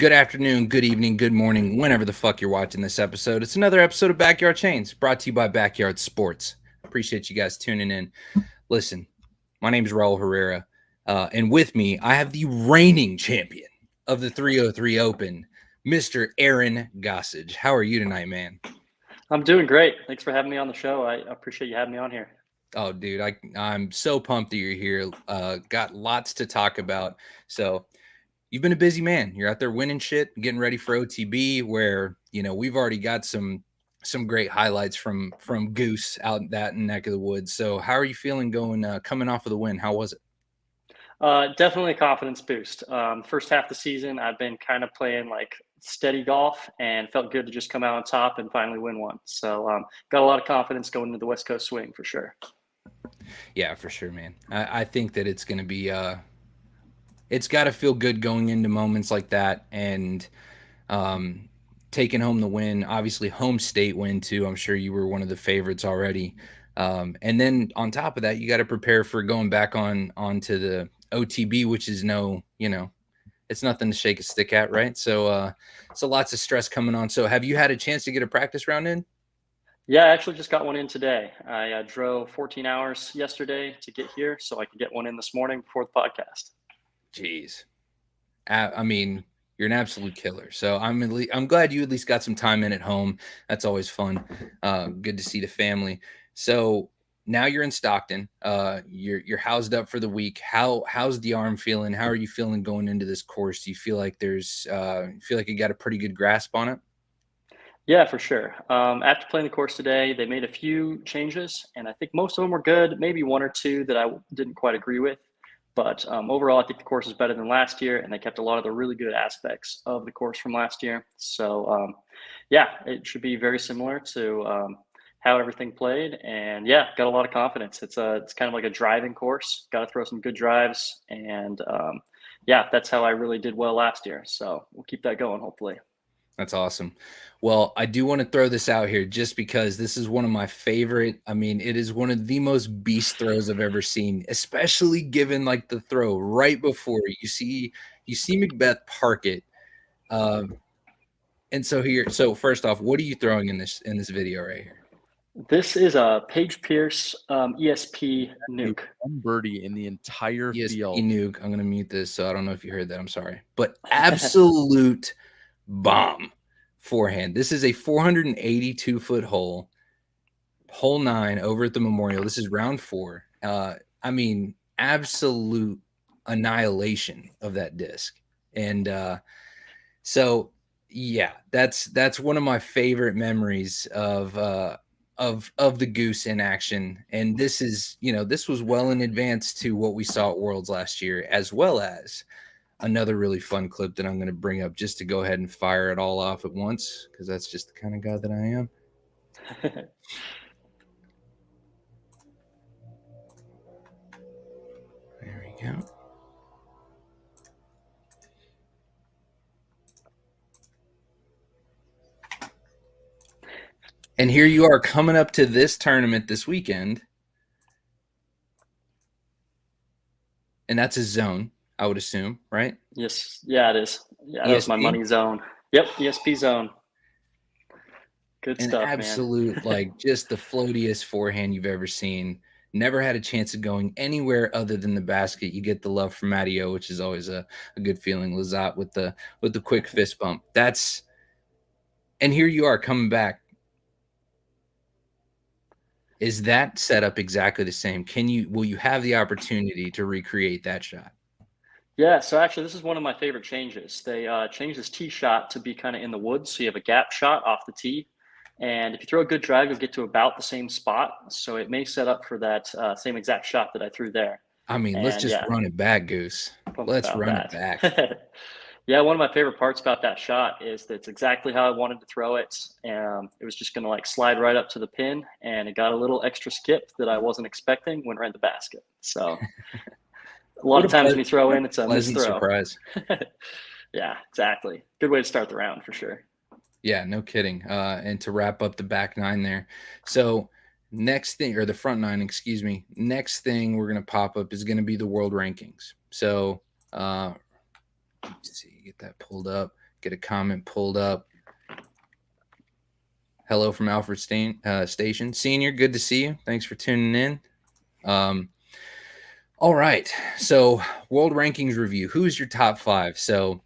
Good afternoon, good evening, good morning, whenever the fuck you're watching this episode. It's another episode of Backyard Chains, brought to you by Backyard Sports. Appreciate you guys tuning in. Listen, my name is Raul Herrera, and with me, I have the reigning champion of the 303 Open, Mr. Aaron Gossage. How are you tonight, man? I'm doing great. Thanks for having me on the show. I appreciate you having me on here. Oh, dude, I'm so pumped that you're here. Got lots to talk about. So, you've been a busy man. You're out there winning shit, getting ready for OTB, where we've already got some great highlights from Goose out that neck of the woods. So, how are you feeling going coming off of the win? How was it? Definitely a confidence boost. First half of the season, I've been kind of playing like steady golf and felt good to just come out on top and finally win one. So, got a lot of confidence going into the West Coast swing for sure. Yeah, for sure, man. I think that it's going to be it's got to feel good going into moments like that and taking home the win. Obviously, home state win too. I'm sure you were one of the favorites already. And then on top of that, you got to prepare for going back onto the OTB, which is it's nothing to shake a stick at, right? So lots of stress coming on. So have you had a chance to get a practice round in? Yeah, I actually just got one in today. I drove 14 hours yesterday to get here so I could get one in this morning before the podcast. Jeez. I mean, you're an absolute killer. So I'm glad you at least got some time in at home. That's always fun. Good to see the family. So now you're in Stockton. You're housed up for the week. How's the arm feeling? How are you feeling going into this course? Do you feel like you got a pretty good grasp on it? Yeah, for sure. After playing the course today, they made a few changes, and I think most of them were good. Maybe one or two that I didn't quite agree with. But overall, I think the course is better than last year, and they kept a lot of the really good aspects of the course from last year. So, yeah, it should be very similar to how everything played. And yeah, got a lot of confidence. It's kind of like a driving course. Got to throw some good drives, and yeah, that's how I really did well last year. So we'll keep that going, hopefully. That's awesome. Well, I do want to throw this out here just because this is one of my favorite. I mean, it is one of the most beast throws I've ever seen, especially given like the throw right before you see Macbeth park it. And so first off, what are you throwing in this video right here? This is a Paige Pierce ESP nuke. One birdie in the entire ESP field. nuke. I'm gonna mute this, so I don't know if you heard that. I'm sorry, but absolute bomb forehand. This is a 482-foot hole 9 over at the Memorial. This is round 4. I mean, absolute annihilation of that disc. And so yeah, that's one of my favorite memories of the Goose in action. And this was well in advance to what we saw at Worlds last year, as well as another really fun clip that I'm going to bring up just to go ahead and fire it all off at once, because that's just the kind of guy that I am. There we go. And here you are coming up to this tournament this weekend. And that's a zone, I would assume, right? Yes. Yeah, it is. Yeah, that was my money zone. Yep, ESP zone. Good stuff, man. Absolute, like, just the floatiest forehand you've ever seen. Never had a chance of going anywhere other than the basket. You get the love from Matteo, which is always a good feeling. Lazat with the quick fist bump. And here you are coming back. Is that setup exactly the same? Will you have the opportunity to recreate that shot? Yeah, so actually, this is one of my favorite changes. They changed this tee shot to be kind of in the woods, so you have a gap shot off the tee. And if you throw a good drive, you'll get to about the same spot. So it may set up for that same exact shot that I threw there. I mean, let's just run it back, Goose. Let's run it back. Yeah, one of my favorite parts about that shot is that it's exactly how I wanted to throw it. It was just going to like slide right up to the pin, and it got a little extra skip that I wasn't expecting when right in the basket. So a lot of times when you throw in, it's a pleasant surprise. Yeah, exactly. Good way to start the round for sure. Yeah, no kidding. And to wrap up the back 9 there. So next thing, or the front 9, excuse me. Next thing we're going to pop up is going to be the world rankings. So let's see, get that pulled up. get a comment pulled up. Hello from Alfred Station. Senior, good to see you. Thanks for tuning in. All right. So, world rankings review. Who's your top 5? So,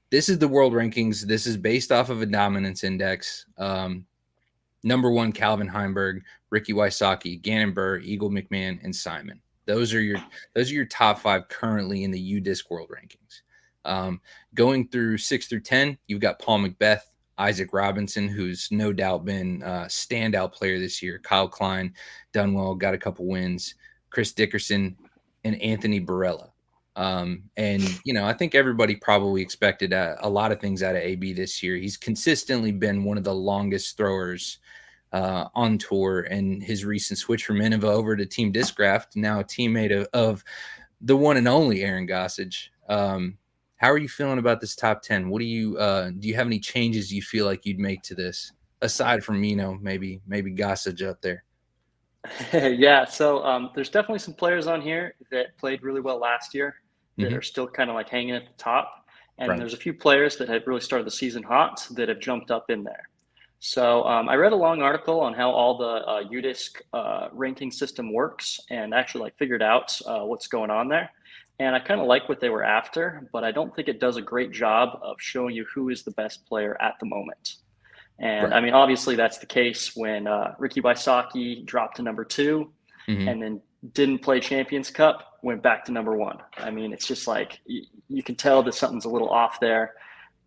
this is the world rankings. This is based off of a dominance index. Number 1, Calvin Heimberg, Ricky Wysocki, Gannon Burr, Eagle McMahon, and Simon. Those are your top 5 currently in the UDisc world rankings. Going through 6 through 10, you've got Paul Macbeth, Isaac Robinson, who's no doubt been a standout player this year. Kyle Klein, Dunwell, got a couple wins. Chris Dickerson, and Anthony Barella. And, I think everybody probably expected a lot of things out of AB this year. He's consistently been one of the longest throwers on tour, and his recent switch from Innova over to Team Discraft, now a teammate of the one and only Aaron Gossage. How are you feeling about this top 10? What do you have any changes you feel like you'd make to this, aside from, maybe Gossage up there? Yeah, so there's definitely some players on here that played really well last year that are still kind of like hanging at the top. And there's a few players that have really started the season hot that have jumped up in there. So I read a long article on how all the UDisc ranking system works, and actually figured out what's going on there. And I kind of like what they were after, but I don't think it does a great job of showing you who is the best player at the moment. And I mean, obviously that's the case when Ricky Wysocki dropped to number 2 and then didn't play Champions Cup, went back to number 1. I mean, it's just you can tell that something's a little off there.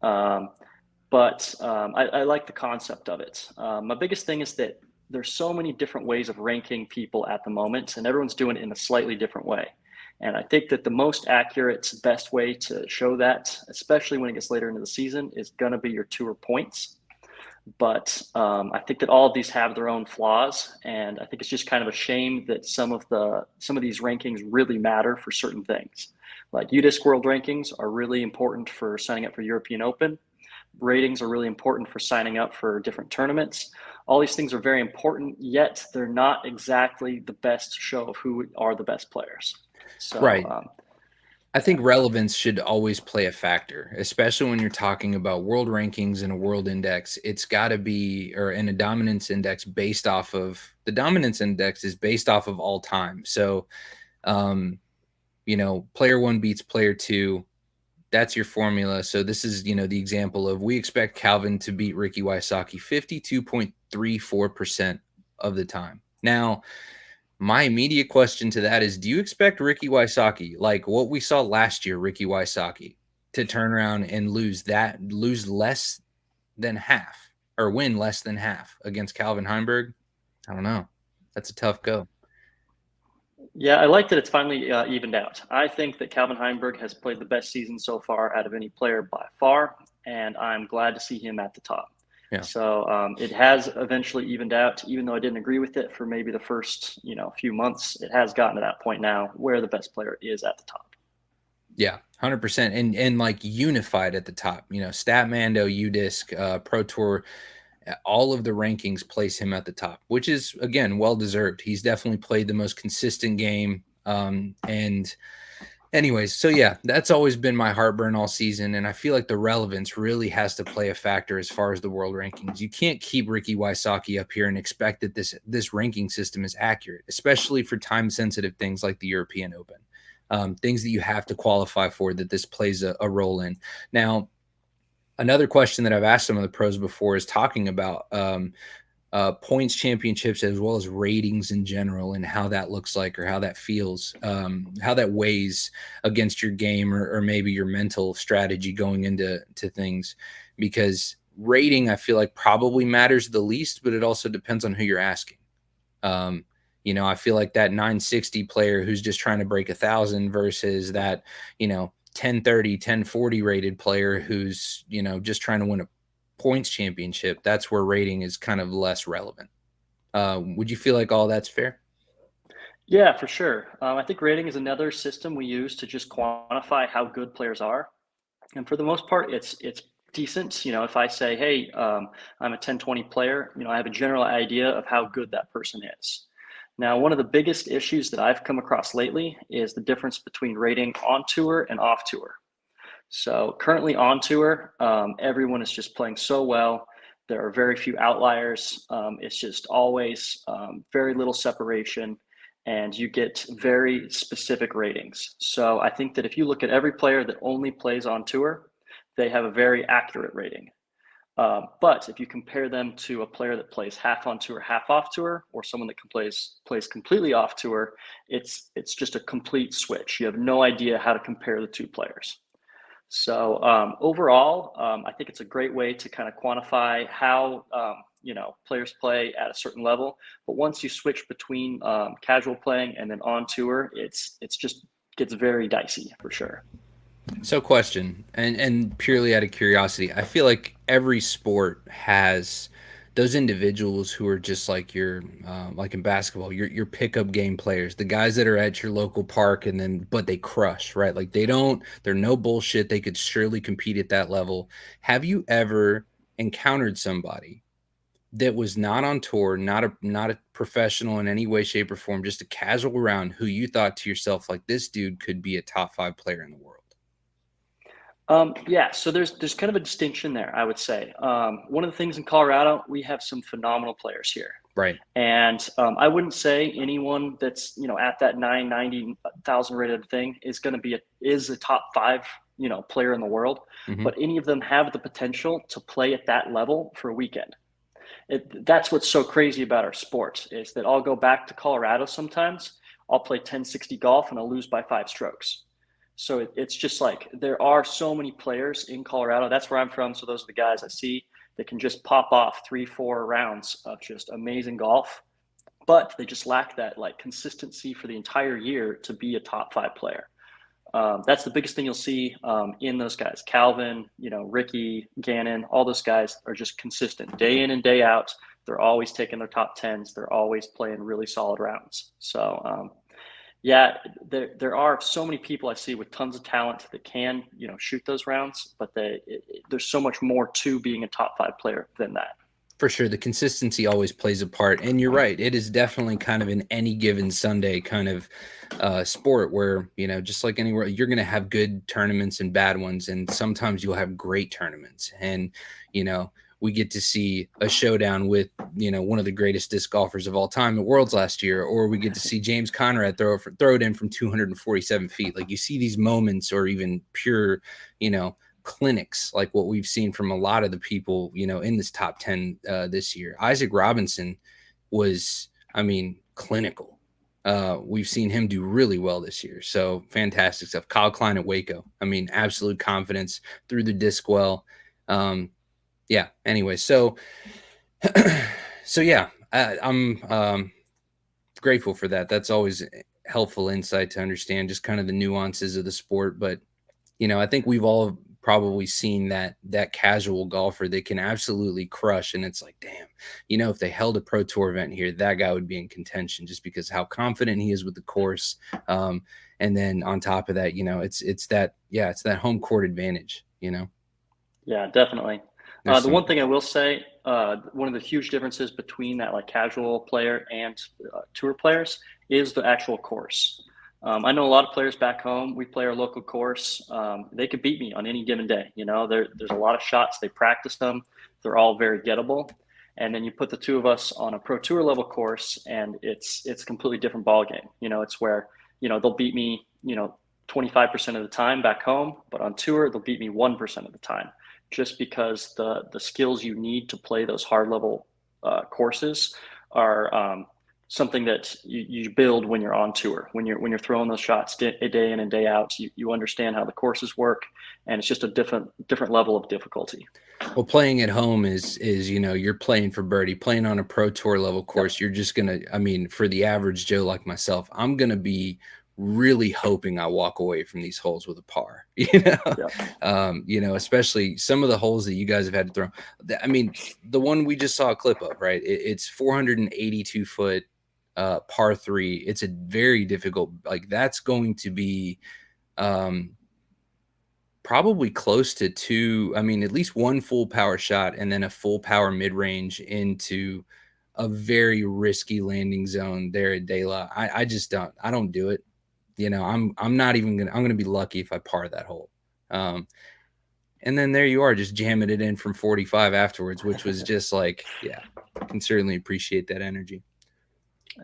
But I like the concept of it. My biggest thing is that there's so many different ways of ranking people at the moment, and everyone's doing it in a slightly different way. And I think that the most accurate, best way to show that, especially when it gets later into the season, is going to be your tour points. But I think that all of these have their own flaws, and I think it's just kind of a shame that some of these rankings really matter for certain things. Like UDisc World rankings are really important for signing up for European Open. Ratings are really important for signing up for different tournaments. All these things are very important, yet they're not exactly the best show of who are the best players. So, right. I think relevance should always play a factor, especially when you're talking about world rankings and a world index. It's got to be, or in a dominance index based off of, the dominance index is based off of all time. So, player 1 beats player 2. That's your formula. So this is, the example of, we expect Calvin to beat Ricky Wysocki 52.34% of the time. Now, my immediate question to that is, do you expect Ricky Wysocki, like what we saw last year, Ricky Wysocki, to turn around and lose less than half, or win less than half against Calvin Heimberg? I don't know. That's a tough go. Yeah, I like that it's finally evened out. I think that Calvin Heimberg has played the best season so far out of any player by far, and I'm glad to see him at the top. Yeah. So it has eventually evened out, even though I didn't agree with it for maybe the first, few months. It has gotten to that point now where the best player is at the top. Yeah, 100%. And unified at the top, Statmando, UDisc, Pro Tour, all of the rankings place him at the top, which is, again, well-deserved. He's definitely played the most consistent game. And anyways, so yeah, that's always been my heartburn all season. And I feel like the relevance really has to play a factor as far as the world rankings. You can't keep Ricky Wysocki up here and expect that this ranking system is accurate, especially for time-sensitive things like the European Open, things that you have to qualify for, that this plays a role in. Now, another question that I've asked some of the pros before is talking about points championships as well as ratings in general, and how that looks like, or how that feels, how that weighs against your game, or maybe your mental strategy going into things. Because rating, I feel like, probably matters the least, but it also depends on who you're asking. I feel like that 960 player who's just trying to break 1,000 versus that, 1030, 1040 rated player who's, just trying to win a points championship, that's where rating is kind of less relevant. Would you feel like all that's fair? Yeah, for sure. I think rating is another system we use to just quantify how good players are. And for the most part, it's decent. If I say, hey, I'm a 1020 player, I have a general idea of how good that person is. Now, one of the biggest issues that I've come across lately is the difference between rating on tour and off tour. So currently on tour, everyone is just playing so well. There are very few outliers. It's just always very little separation, and you get very specific ratings. So I think that if you look at every player that only plays on tour, they have a very accurate rating. But if you compare them to a player that plays half on tour, half off tour, or someone that plays completely off tour, it's just a complete switch. You have no idea how to compare the two players. So overall, I think it's a great way to kind of quantify how players play at a certain level. But once you switch between casual playing and then on tour, it's just gets very dicey for sure. So question, and purely out of curiosity, I feel like every sport has those individuals who are just like like in basketball, your pickup game players, the guys that are at your local park but they crush, right? Like they're no bullshit. They could surely compete at that level. Have you ever encountered somebody that was not on tour, not a professional in any way, shape, or form, just a casual round who you thought to yourself, like, this dude could be a top 5 player in the world? Yeah, so there's kind of a distinction there, I would say. One of the things in Colorado, we have some phenomenal players here. Right. And I wouldn't say anyone that's at that 990,000 rated thing is a top 5 player in the world, but any of them have the potential to play at that level for a weekend. That's what's so crazy about our sport is that I'll go back to Colorado sometimes. I'll play 1060 golf and I'll lose by 5 strokes. So it's just like there are so many players in Colorado. That's where I'm from. So those are the guys I see that can just pop off 3-4 rounds of just amazing golf, but they just lack that like consistency for the entire year to be a top 5 player. That's the biggest thing you'll see in those guys. Calvin, Ricky, Gannon, all those guys are just consistent day in and day out. They're always taking their top 10s. They're always playing really solid rounds. So yeah, there are so many people I see with tons of talent that can, shoot those rounds, but there's so much more to being a top 5 player than that. For sure. The consistency always plays a part. And you're right. It is definitely kind of an any given Sunday kind of sport where, just like anywhere, you're going to have good tournaments and bad ones. And sometimes you'll have great tournaments. And, we get to see a showdown with, one of the greatest disc golfers of all time at Worlds last year, or we get to see James Conrad throw it in from 247 feet. Like you see these moments or even pure, clinics like what we've seen from a lot of the people, in this top 10 this year. Isaac Robinson was, clinical. We've seen him do really well this year. So fantastic stuff. Kyle Klein at Waco. Absolute confidence through the disc well. Yeah. Anyway, so yeah, I'm grateful for that. That's always helpful insight to understand just kind of the nuances of the sport. But, I think we've all probably seen that casual golfer that can absolutely crush. And it's like, damn, if they held a pro tour event here, that guy would be in contention just because how confident he is with the course. And then on top of that, it's that home court advantage, Yeah, definitely. The one thing I will say, one of the huge differences between that like casual player and tour players is the actual course. I know a lot of players back home. We play our local course. They could beat me on any given day. There's a lot of shots. They practice them. They're all very gettable. And then you put the two of us on a pro tour level course, and it's a completely different ball game. It's where they'll beat me 25% of the time back home, but on tour they'll beat me 1% of the time. Just because the skills you need to play those hard level courses are something that you build when you're on tour. When you're throwing those shots day in and day out, you understand how the courses work, and it's just a different level of difficulty. Well, playing at home is you're playing for birdie. Playing on a pro tour level course, You're just gonna. For the average Joe like myself, I'm gonna be really hoping I walk away from these holes with a par, especially some of the holes that you guys have had to throw. The one we just saw a clip of, right? It's 482 foot par 3. It's a very difficult, like that's going to be probably close to 2. At least one full power shot and then a full power mid-range into a very risky landing zone there at De La. I don't do it. I'm not even I'm going to be lucky if I par that hole. And then there you are, just jamming it in from 45 afterwards, which was just like, yeah, can certainly appreciate that energy.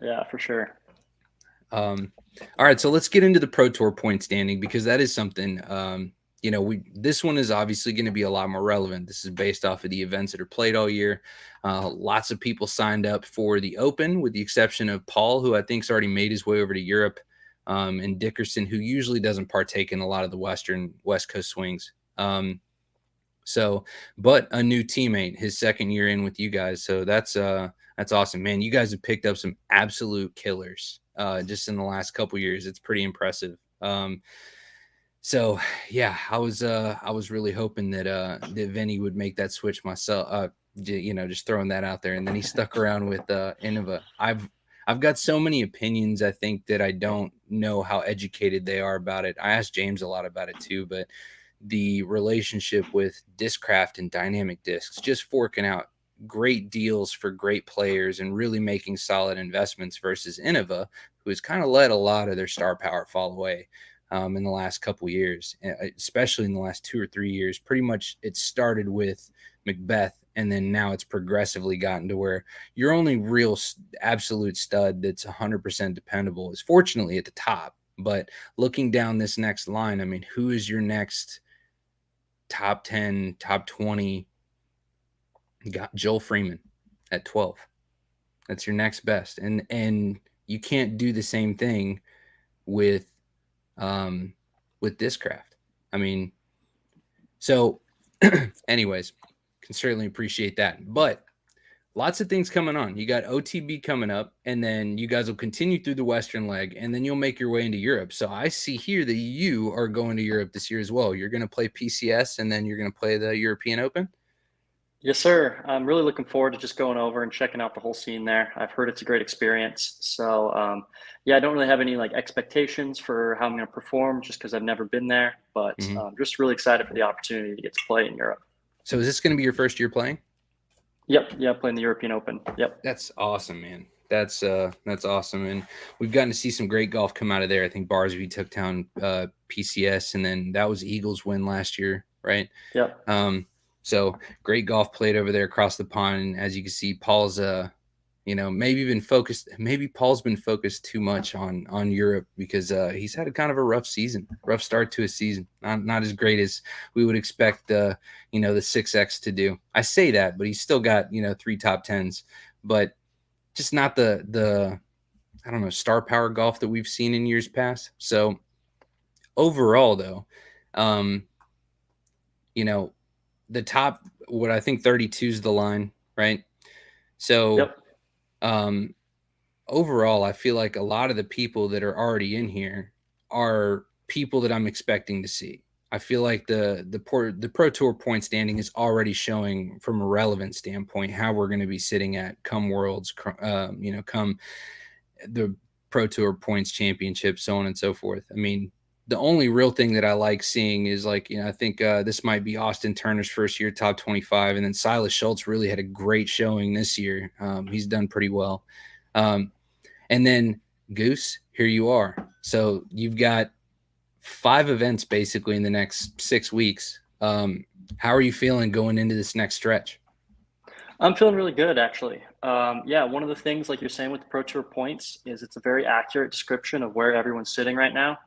Yeah, for sure. All right, so let's get into the Pro Tour point standing, because that is something, this one is obviously going to be a lot more relevant. This is based off of the events that are played all year. Lots of people signed up for the Open, with the exception of Paul, who I think's already made his way over to Europe, and Dickerson, who usually doesn't partake in a lot of the West Coast swings. But a new teammate, his second year in with you guys. So that's awesome, man. You guys have picked up some absolute killers just in the last couple years. It's pretty impressive. So yeah, I was really hoping that Vinny would make that switch myself. Just throwing that out there. And then he stuck around with Innova. I've got so many opinions, I think, that I don't know how educated they are about it. I asked James a lot about it too, but the relationship with Discraft and Dynamic Discs, just forking out great deals for great players and really making solid investments, versus Innova, who has kind of let a lot of their star power fall away in the last couple years, especially in the last 2 or 3 years. Pretty much it started with Macbeth, and then now it's progressively gotten to where your only real absolute stud that's 100% dependable is fortunately at the top. But looking down this next line, I mean, who is your next top 10, top 20? You got Joel Freeman at 12. That's your next best. And you can't do the same thing with Discraft. I mean, so anyways, can certainly appreciate that. But lots of things coming on. You got OTB coming up, and then you guys will continue through the Western leg, and then you'll make your way into Europe. So I see here that you are going to Europe this year as well. You're going to play PCS, and then you're going to play the European Open. Yes, sir. I'm really looking forward to just going over and checking out the whole scene there. I've heard it's a great experience. So, I don't really have any expectations for how I'm going to perform, just because I've never been there. But just really excited for the opportunity to get to play in Europe. So is this going to be your first year playing? Yep. Yeah, playing the European Open. Yep. That's awesome, man. That's awesome. And we've gotten to see some great golf come out of there. I think Barsby took down PCS, and then that was Eagles' win last year, right? Yep. So great golf played over there across the pond. And as you can see, Paul's maybe Paul's been focused too much on Europe, because he's had a kind of a rough start to his season. Not as great as we would expect the 6X to do. I say that, but he's still got 3 top 10s, but just not the I don't know, star power golf that we've seen in years past. So overall though, the top, what I think 32 is the line, right? So Yep. Overall, I feel like a lot of the people that are already in here are people that I'm expecting to see. I feel like the Pro Tour point standing is already showing, from a relevant standpoint, how we're going to be sitting at come Worlds, come the Pro Tour points championship, so on and so forth. I mean, the only real thing that I like seeing is I think this might be Austin Turner's first year top 25, and then Silas Schultz really had a great showing this year. He's done pretty well. And then Goose, here you are. So you've got 5 events basically in the next 6 weeks. How are you feeling going into this next stretch? I'm feeling really good, actually. One of the things, like you're saying with the Pro Tour points, is it's a very accurate description of where everyone's sitting right now.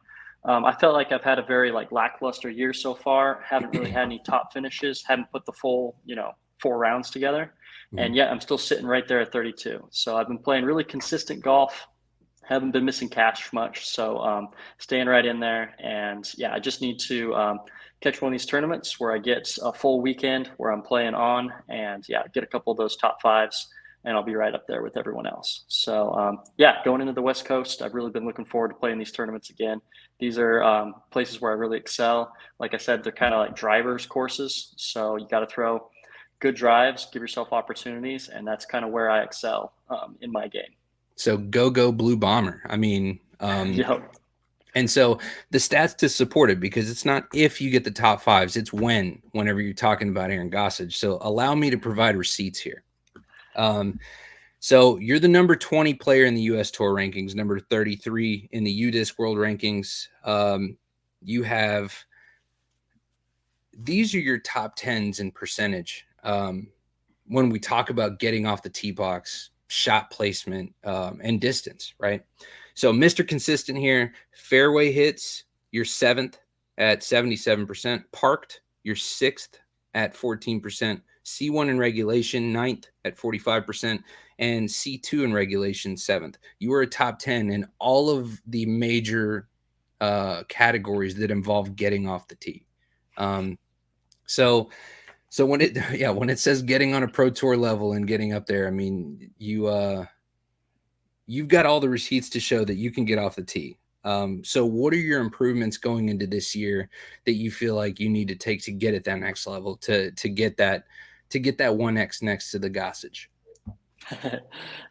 I felt like I've had a very lackluster year so far. Haven't really had any top finishes. Haven't put the full 4 rounds together, and yet I'm still sitting right there at 32. So I've been playing really consistent golf. Haven't been missing cash much. So staying right in there, and I just need to catch one of these tournaments where I get a full weekend where I'm playing on, and get a couple of those top 5s. And I'll be right up there with everyone else. So, going into the West Coast, I've really been looking forward to playing these tournaments again. These are places where I really excel. Like I said, they're kind of like drivers courses. So you got to throw good drives, give yourself opportunities, and that's kind of where I excel in my game. So go Blue Bomber. I mean, Yep. And so the stats to support it, because it's not if you get the top 5s, it's whenever you're talking about Aaron Gossage. So allow me to provide receipts here. So you're the number 20 player in the U.S. Tour rankings, number 33 in the UDisc World rankings. You have these are your top tens in percentage. When we talk about getting off the tee box, shot placement, and distance, right? So Mr. Consistent here, fairway hits, you're seventh at 77%, parked, you're sixth at 14%, C1 in regulation, ninth at 45%, and C2 in regulation, seventh. You were a top 10 in all of the major categories that involve getting off the tee. So when it says getting on a pro tour level and getting up there, I mean, you've got all the receipts to show that you can get off the tee. So what are your improvements going into this year that you feel like you need to take to get at that next level, to get that 1X next to the Gossage?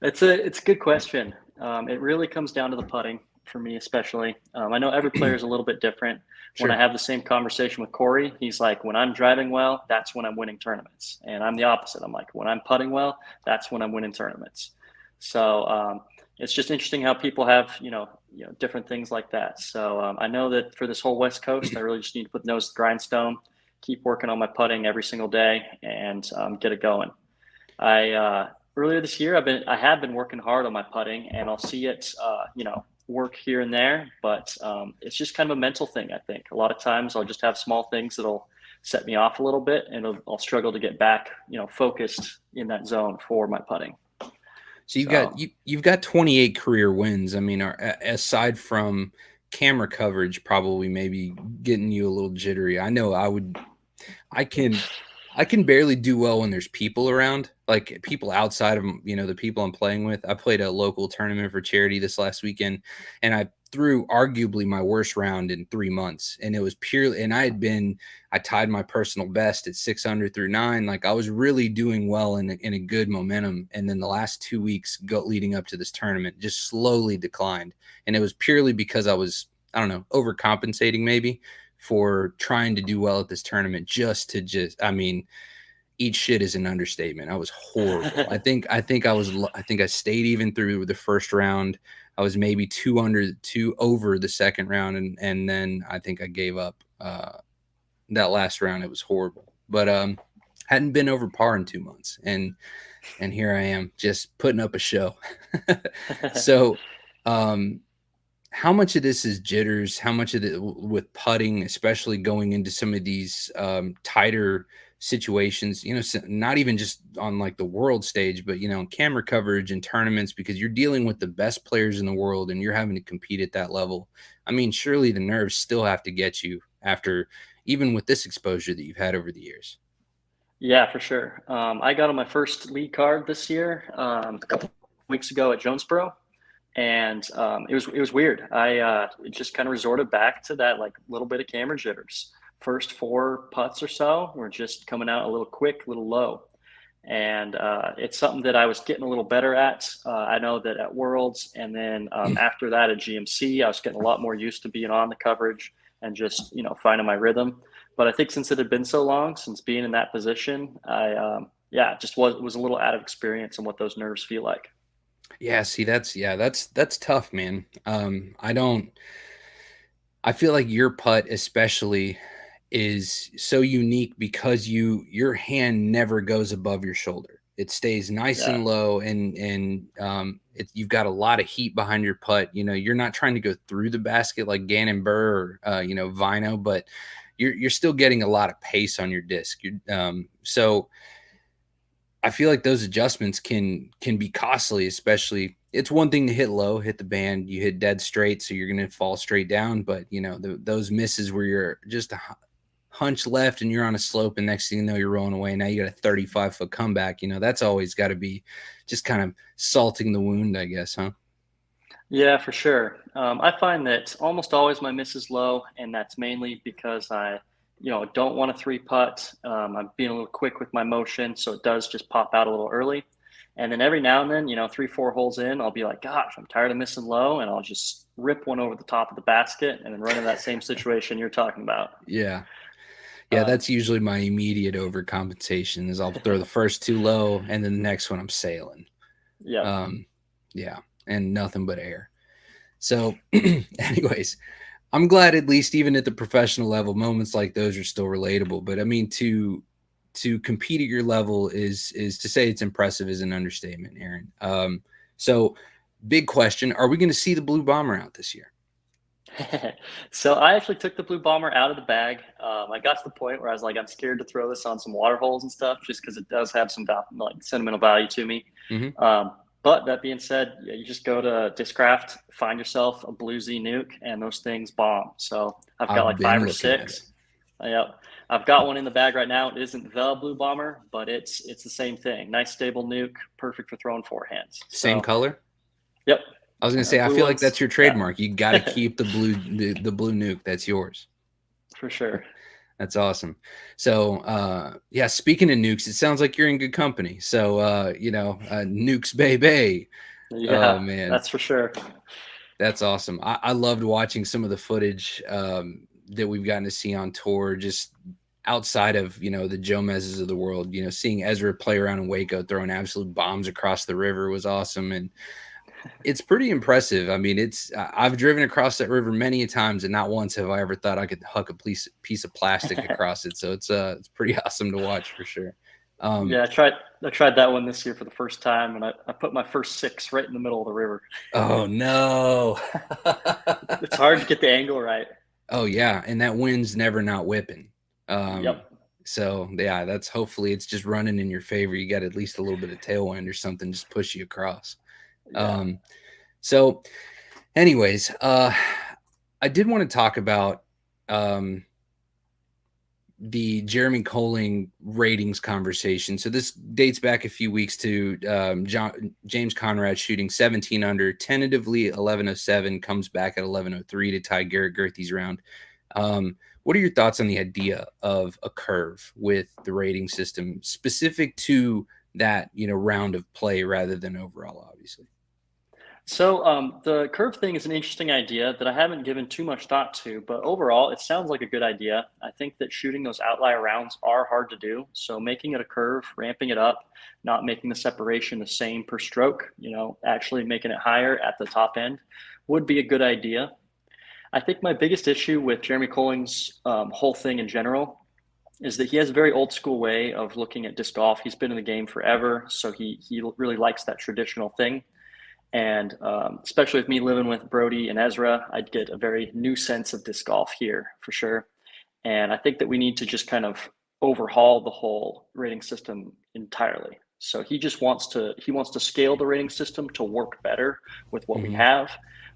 It's a good question. It really comes down to the putting for me, especially. I know every player is a little bit different. Sure. When I have the same conversation with Corey, he's like, when I'm driving well, that's when I'm winning tournaments. And I'm the opposite. I'm like, when I'm putting well, that's when I'm winning tournaments. So it's just interesting how people have, different things like that. So I know that for this whole West Coast, I really just need to put nose to the grindstone, keep working on my putting every single day, and get it going. Earlier this year, I have been working hard on my putting, and I'll see it, work here and there, but it's just kind of a mental thing. I think a lot of times I'll just have small things that'll set me off a little bit, and I'll struggle to get back, focused in that zone for my putting. So you've got 28 career wins. I mean, aside from camera coverage, probably maybe getting you a little jittery. I know I can barely do well when there's people around, like people outside of, the people I'm playing with. I played a local tournament for charity this last weekend, and I threw arguably my worst round in 3 months. And it was purely, and I tied my personal best at 6 under through 9. Like, I was really doing well in a good momentum. And then the last 2 weeks leading up to this tournament just slowly declined. And it was purely because I was, I don't know, overcompensating maybe for trying to do well at this tournament, I mean, eat shit is an understatement. I was horrible. I think I stayed even through the first round. I was maybe 2 over the second round. And then I think I gave up that last round. It was horrible, but hadn't been over par in 2 months. And here I am just putting up a show. So, how much of this is jitters? How much of it with putting, especially going into some of these tighter situations, not even just on like the world stage, but, camera coverage and tournaments, because you're dealing with the best players in the world and you're having to compete at that level. I mean, surely the nerves still have to get you after, even with this exposure that you've had over the years. Yeah, for sure. I got on my first lead card this year a couple weeks ago at Jonesboro. And it was weird. I just kind of resorted back to that like little bit of camera jitters. First 4 putts or so were just coming out a little quick, a little low. And it's something that I was getting a little better at. I know that at Worlds, and then after that at GMC, I was getting a lot more used to being on the coverage and just, finding my rhythm. But I think since it had been so long since being in that position, I just was a little out of experience on what those nerves feel like. Yeah, see, that's tough, man. I feel like your putt especially is so unique because your hand never goes above your shoulder. It stays nice and low, and you've got a lot of heat behind your putt. You're not trying to go through the basket like Gannon Burr or Vino, but you're still getting a lot of pace on your disc. So I feel like those adjustments can be costly, especially. It's one thing to hit low, hit the band, you hit dead straight, so you're going to fall straight down. But, those misses where you're just a hunch left and you're on a slope, and next thing you know, you're rolling away. Now you got a 35-foot comeback. That's always got to be just kind of salting the wound, I guess, huh? Yeah, for sure. I find that almost always my miss is low, and that's mainly because I don't want a 3-putt. I'm being a little quick with my motion, so it does just pop out a little early. And then every now and then, 3-4 holes in, I'll be like, gosh, I'm tired of missing low, and I'll just rip one over the top of the basket and then run in that same situation you're talking about. Yeah. Yeah, that's usually my immediate overcompensation is I'll throw the first 2 low, and then the next one I'm sailing. Yeah. Yeah, and nothing but air. So anyways, I'm glad at least even at the professional level, moments like those are still relatable. But I mean, to compete at your level is to say it's impressive is an understatement, Aaron. So big question: are we going to see the Blue Bomber out this year? So I actually took the Blue Bomber out of the bag. I got to the point where I was like, I'm scared to throw this on some water holes and stuff, just because it does have some like sentimental value to me. Mhm. But that being said, yeah, you just go to Discraft, find yourself a Blue Z nuke, and those things bomb. So I've got I've like been 5 or looking at it. 6. Yep. I've got one in the bag right now. It isn't the Blue Bomber, but it's the same thing. Nice stable nuke, perfect for throwing forehands. Same So, color. yep. I was going to say, I Blue feel like ones, that's your yeah, trademark. You got to keep the blue nuke. That's yours. for sure. That's awesome. So, yeah, speaking of nukes, it sounds like you're in good company. So, nukes, baby. Oh, Yeah, man. that's for sure. That's awesome. I loved watching some of the footage that we've gotten to see on tour, just outside of, the Jomez's of the world. Seeing Ezra play around in Waco, throwing absolute bombs across the river was awesome. And it's pretty impressive. I mean, I've driven across that river many times, and not once have I ever thought I could huck a piece of plastic across it. So it's pretty awesome to watch for sure. Yeah, I tried that one this year for the first time, and I put my first 6 right in the middle of the river. Oh no. It's hard to get the angle right. Oh yeah, and that wind's never not whipping. Yep. So yeah, that's hopefully it's just running in your favor. You got at least a little bit of tailwind or something, just push you across. Yeah. So anyways, I did want to talk about the Jeremy Colling ratings conversation. So this dates back a few weeks to James Conrad shooting 17 under, tentatively 1107, comes back at 1103 to tie Garrett Gerthy's round. What are your thoughts on the idea of a curve with the rating system specific to that, round of play rather than overall, obviously? So the curve thing is an interesting idea that I haven't given too much thought to, but overall, it sounds like a good idea. I think that shooting those outlier rounds are hard to do. So making it a curve, ramping it up, not making the separation the same per stroke, actually making it higher at the top end would be a good idea. I think my biggest issue with Jeremy Colling's whole thing in general is that he has a very old school way of looking at disc golf. He's been in the game forever, so he really likes that traditional thing. And especially with me living with Brody and Ezra, I'd get a very new sense of disc golf here for sure. And I think that we need to just kind of overhaul the whole rating system entirely. So he wants to scale the rating system to work better with what we Mhm. have,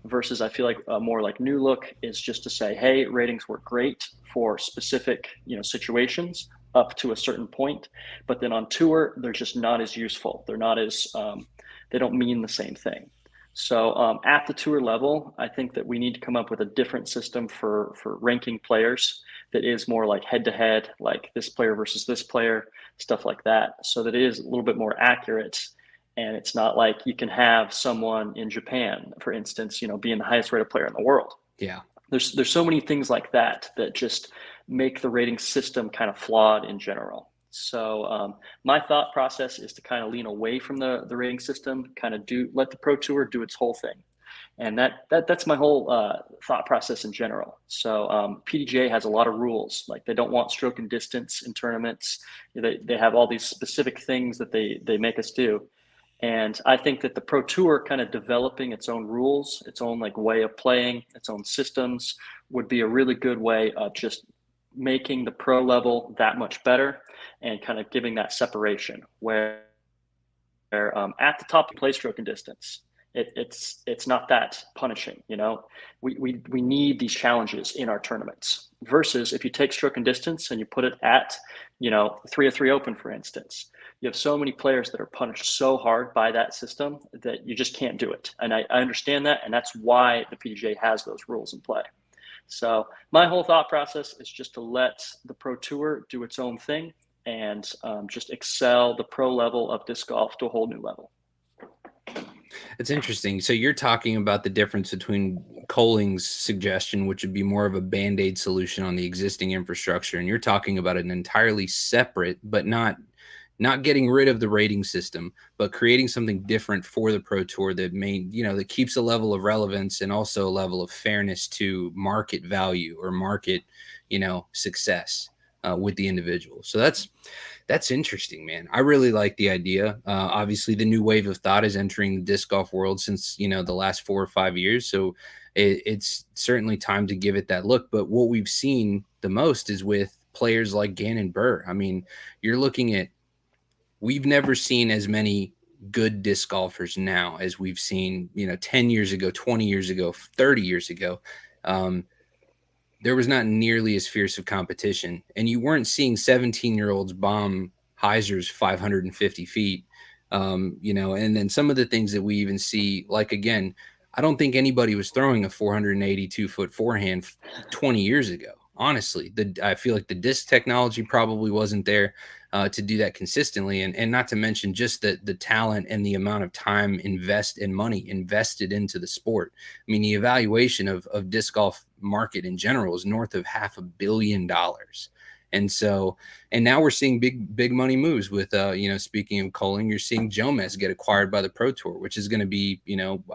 versus I feel like a more like new look is just to say, hey, ratings work great for specific situations up to a certain point, but then on tour they're just not as useful. They're not as they don't mean the same thing. So at the tour level, I think that we need to come up with a different system for ranking players that is more like head to head, like this player versus this player, stuff like that, so that it is a little bit more accurate. And it's not like you can have someone in Japan, for instance, being the highest rated player in the world. Yeah. There's so many things like that that just make the rating system kind of flawed in general. So my thought process is to kind of lean away from the rating system, kind of let the pro tour do its whole thing, and that's my whole thought process in general. So PDGA has a lot of rules, like they don't want stroke and distance in tournaments. They have all these specific things that they make us do. And I think that the pro tour kind of developing its own rules, its own like way of playing, its own systems would be a really good way of just making the pro level that much better and kind of giving that separation where at the top you play stroke and distance. It's not that punishing, we need these challenges in our tournaments, versus if you take stroke and distance and you put it at 303 open, for instance. You have so many players that are punished so hard by that system that you just can't do it. And I understand that, and that's why the PDGA has those rules in play. So my whole thought process is just to let the pro tour do its own thing and just excel the pro level of disc golf to a whole new level. It's interesting. So you're talking about the difference between Colling's suggestion, which would be more of a Band-Aid solution on the existing infrastructure, and you're talking about an entirely separate but not not getting rid of the rating system, but creating something different for the Pro Tour that that keeps a level of relevance and also a level of fairness to market value or market, success with the individual. So that's interesting, man. I really like the idea. Obviously, the new wave of thought is entering the disc golf world since, the last 4 or 5 years. So it's certainly time to give it that look. But what we've seen the most is with players like Gannon Burr. I mean, you're looking at, we've never seen as many good disc golfers now as we've seen, 10 years ago, 20 years ago, 30 years ago. There was not nearly as fierce of competition, and you weren't seeing 17-year-olds bomb Heisers 550 feet. And then some of the things that we even see, like, again, I don't think anybody was throwing a 482-foot forehand 20 years ago. Honestly, I feel like the disc technology probably wasn't there to do that consistently, and not to mention just the talent and the amount of time and money invested into the sport. I mean, the evaluation of disc golf market in general is north of $500 million. And so, and now we're seeing big money moves with, speaking of Coling, you're seeing Jomez get acquired by the Pro Tour, which is going to be,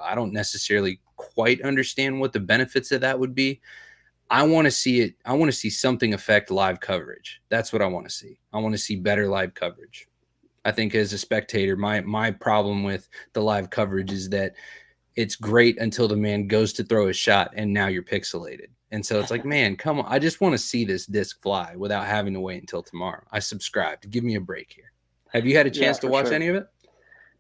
I don't necessarily quite understand what the benefits of that would be. I want to see it. I want to see something affect live coverage. That's what I want to see. I want to see better live coverage. I think as a spectator, my problem with the live coverage is that it's great until the man goes to throw a shot and now you're pixelated. And so it's like, man, come on. I just want to see this disc fly without having to wait until tomorrow. I subscribed. Give me a break here. Have you had a chance to watch any of it?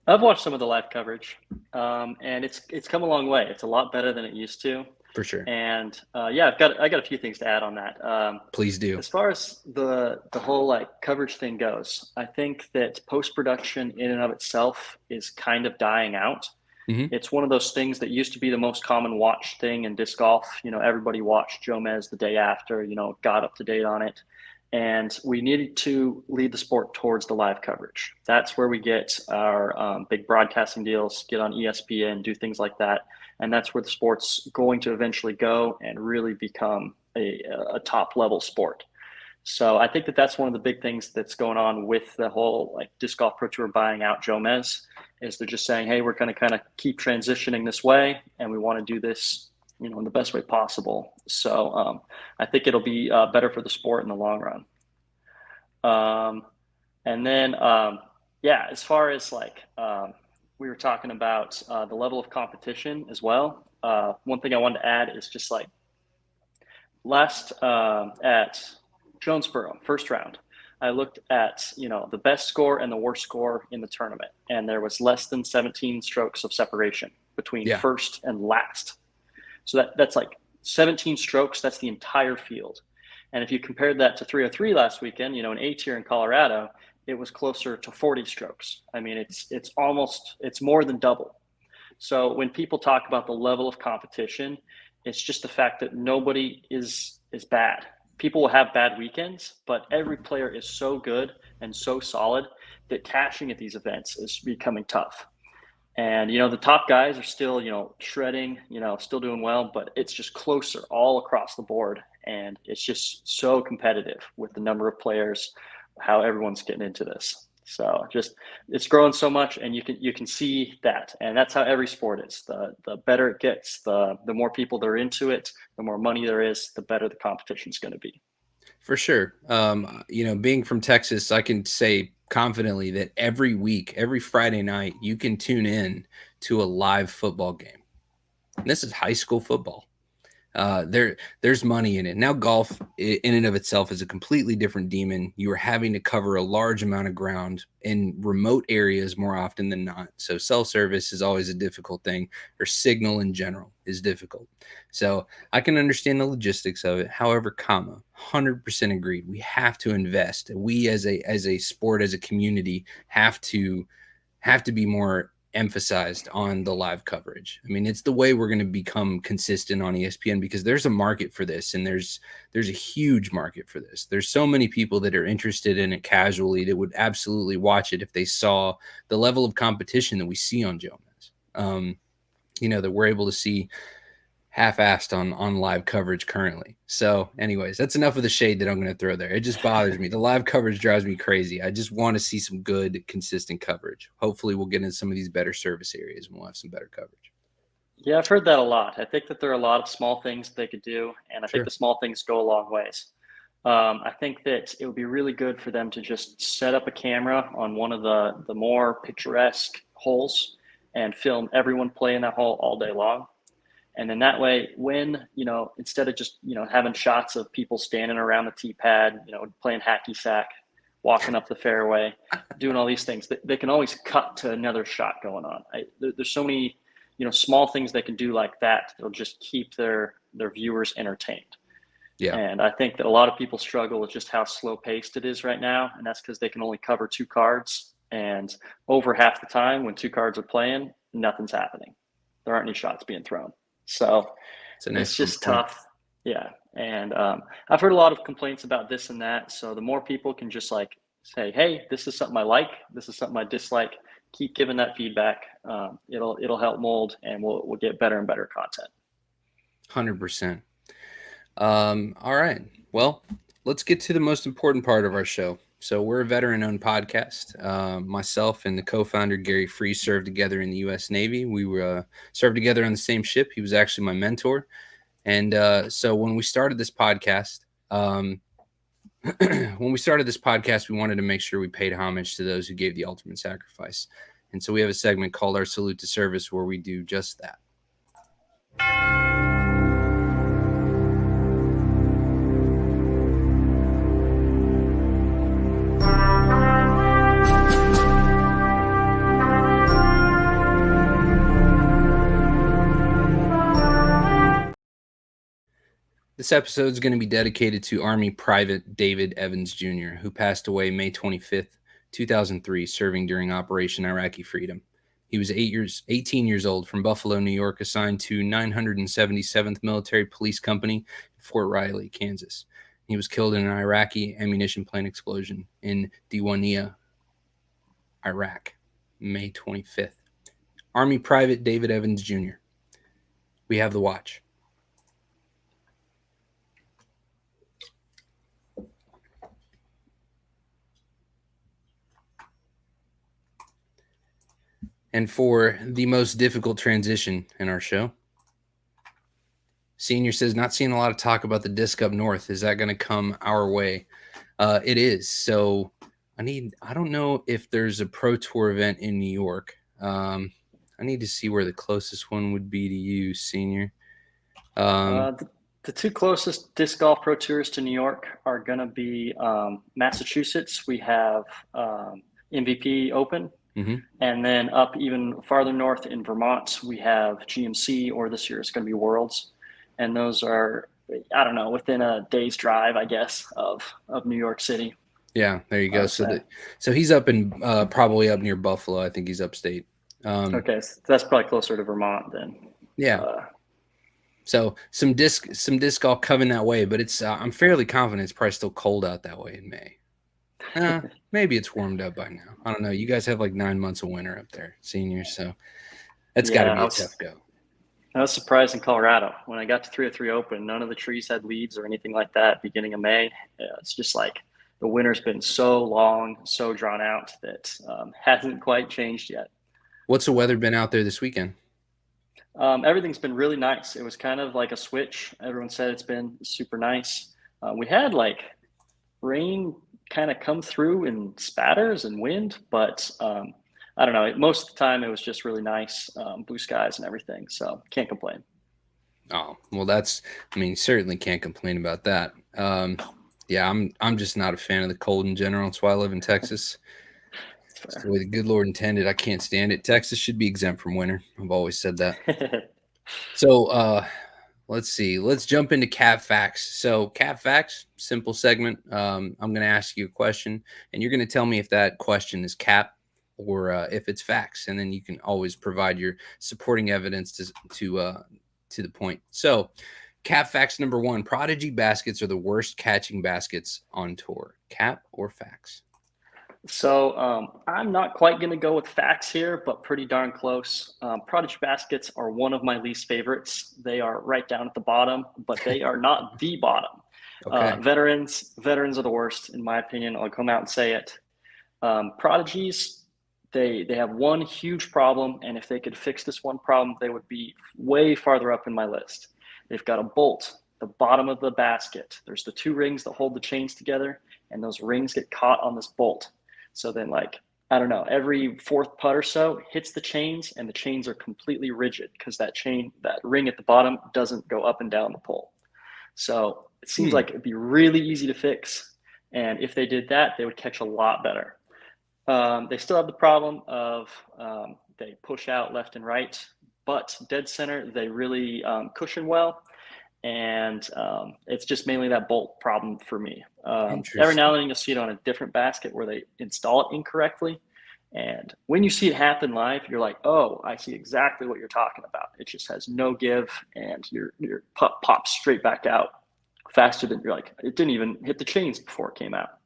I've watched some of the live coverage, and it's come a long way. It's a lot better than it used to. For sure. And I got a few things to add on that. Please do. As far as the whole coverage thing goes, I think that post-production in and of itself is kind of dying out. Mm-hmm. It's one of those things that used to be the most common watch thing in disc golf. Everybody watched Jomez the day after, got up to date on it. And we needed to lead the sport towards the live coverage. That's where we get our big broadcasting deals, get on ESPN, do things like that. And that's where the sport's going to eventually go and really become a top level sport. So I think that that's one of the big things that's going on with the whole Disc Golf Pro Tour buying out Jomez, is they're just saying, hey, we're going to kind of keep transitioning this way, and we want to do this, in the best way possible. So I think it'll be better for the sport in the long run. And then, as far as we were talking about the level of competition as well. One thing I wanted to add is just last at Jonesboro, first round, I looked at, the best score and the worst score in the tournament, and there was less than 17 strokes of separation between first and last. So that's 17 strokes. That's the entire field. And if you compared that to 303 last weekend, an A tier in Colorado, it was closer to 40 strokes. I mean, it's more than double. So when people talk about the level of competition, it's just the fact that nobody is bad. People will have bad weekends, but every player is so good and so solid that cashing at these events is becoming tough. And, the top guys are still, shredding, still doing well, but it's just closer all across the board. And it's just so competitive with the number of players, how everyone's getting into this. So it's growing so much, and you can see that. And that's how every sport is. The better it gets, the more people that are into it, the more money there is, the better the competition is going to be. For sure. Being from Texas, I can say confidently that every week, every Friday night, you can tune in to a live football game. And this is high school football. There's money in it. Now, golf in and of itself is a completely different demon. You are having to cover a large amount of ground in remote areas more often than not. So cell service is always a difficult thing, or signal in general is difficult. So I can understand the logistics of it. However, 100% agreed. We have to invest. We as a sport, as a community, have to be more emphasized on the live coverage. I mean, it's the way we're going to become consistent on ESPN, because there's a market for this, and there's a huge market for this. There's so many people that are interested in it casually that would absolutely watch it if they saw the level of competition that we see on Jomez. That we're able to see half-assed on live coverage currently. So anyways, that's enough of the shade that I'm going to throw there. It just bothers me. The live coverage drives me crazy. I just want to see some good, consistent coverage. Hopefully we'll get in some of these better service areas and we'll have some better coverage. Yeah, I've heard that a lot. I think that there are a lot of small things they could do, and I Sure. think the small things go a long ways. I think that it would be really good for them to just set up a camera on one of the more picturesque holes and film everyone playing that hole all day long. And then that way, when, instead of just, having shots of people standing around the tee pad, playing hacky sack, walking up the fairway, doing all these things, they can always cut to another shot going on. There's so many, small things they can do like that. They'll just keep their viewers entertained. Yeah. And I think that a lot of people struggle with just how slow paced it is right now. And that's because they can only cover 2 cards. And over half the time when 2 cards are playing, nothing's happening. There aren't any shots being thrown. So it's just tough. Yeah. And I've heard a lot of complaints about this and that. So the more people can just like say, hey, this is something I like, this is something I dislike, keep giving that feedback. It'll help mold, and we'll get better and better content. 100%. All right. Well, let's get to the most important part of our show. So we're a veteran-owned podcast. Myself and the co-founder, Gary Free, served together in the U.S. Navy. We were served together on the same ship. He was actually my mentor. And so when we started this podcast, we wanted to make sure we paid homage to those who gave the ultimate sacrifice. And so we have a segment called our Salute to Service where we do just that. This episode is going to be dedicated to Army Private David Evans Jr., who passed away May 25th, 2003, serving during Operation Iraqi Freedom. He was 18 years old, from Buffalo, New York, assigned to 977th Military Police Company in Fort Riley, Kansas. He was killed in an Iraqi ammunition plant explosion in Diwania, Iraq, May 25th. Army Private David Evans Jr. We have the watch. And for the most difficult transition in our show, Senior says, not seeing a lot of talk about the disc up north. Is that going to come our way? It is. So I don't know if there's a Pro Tour event in New York. I need to see where the closest one would be to you, Senior. The 2 closest disc golf Pro Tours to New York are going to be Massachusetts. We have MVP Open. Mm-hmm. And then up even farther north in Vermont, we have GMC, or this year it's going to be Worlds. And those are, I don't know, within a day's drive, I guess, of New York City. Yeah, there you go. So he's up in probably up near Buffalo. I think he's upstate. Okay, so that's probably closer to Vermont then. Yeah. So some disc golf coming that way, but it's I'm fairly confident it's probably still cold out that way in May. Maybe it's warmed up by now. I don't know. You guys have like 9 months of winter up there, Seniors, so that's got to be a tough go. I was surprised in Colorado when I got to 303 Open. None of the trees had leaves or anything like that. Beginning of May, it's just like the winter's been so long, so drawn out that hasn't quite changed yet. What's the weather been out there this weekend? Everything's been really nice. It was kind of like a switch. Everyone said it's been super nice. We had like rain kind of come through in spatters and wind, but I don't know. Most of the time it was just really nice, blue skies and everything. So can't complain. Oh, well, certainly can't complain about that. Yeah, I'm just not a fan of the cold in general. That's why I live in Texas. It's the way the good Lord intended. I can't stand it. Texas should be exempt from winter. I've always said that. So let's see. Let's jump into Cat Facts. So Cat Facts, simple segment. I'm going to ask you a question, and you're going to tell me if that question is cap or if it's facts, and then you can always provide your supporting evidence to the point. So Cap Facts number 1, Prodigy baskets are the worst catching baskets on tour. Cap or facts? So I'm not quite going to go with facts here, but pretty darn close. Prodigy baskets are one of my least favorites. They are right down at the bottom, but they are not the bottom. Okay. Veterans are the worst, in my opinion. I'll come out and say it. Prodigies, they have one huge problem, and if they could fix this one problem, they would be way farther up in my list. They've got a bolt, the bottom of the basket. There's the two rings that hold the chains together, and those rings get caught on this bolt. So then, like, I don't know, every fourth putt or so hits the chains, and the chains are completely rigid because that ring at the bottom doesn't go up and down the pole. So it seems like it'd be really easy to fix. And if they did that, they would catch a lot better. They still have the problem of they push out left and right, but dead center, they really cushion well. And it's just mainly that bolt problem for me. Every now and then you'll see it on a different basket where they install it incorrectly. And when you see it happen live, you're like, oh, I see exactly what you're talking about. It just has no give, and your putt pops straight back out faster than you're like, it didn't even hit the chains before it came out.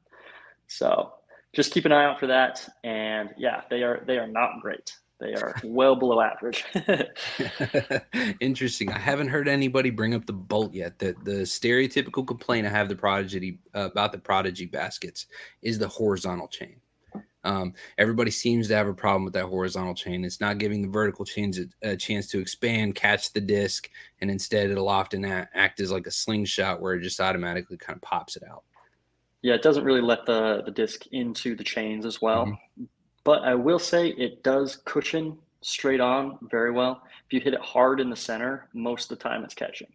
So just keep an eye out for that. And yeah, they are not great. They are well below average. Interesting. I haven't heard anybody bring up the bolt yet. The stereotypical complaint I have about the Prodigy baskets is the horizontal chain. Everybody seems to have a problem with that horizontal chain. It's not giving the vertical chains a chance to expand, catch the disc, and instead it'll often act as like a slingshot where it just automatically kind of pops it out. Yeah, it doesn't really let the disc into the chains as well. Mm-hmm. But I will say it does cushion straight on very well. If you hit it hard in the center, most of the time it's catching.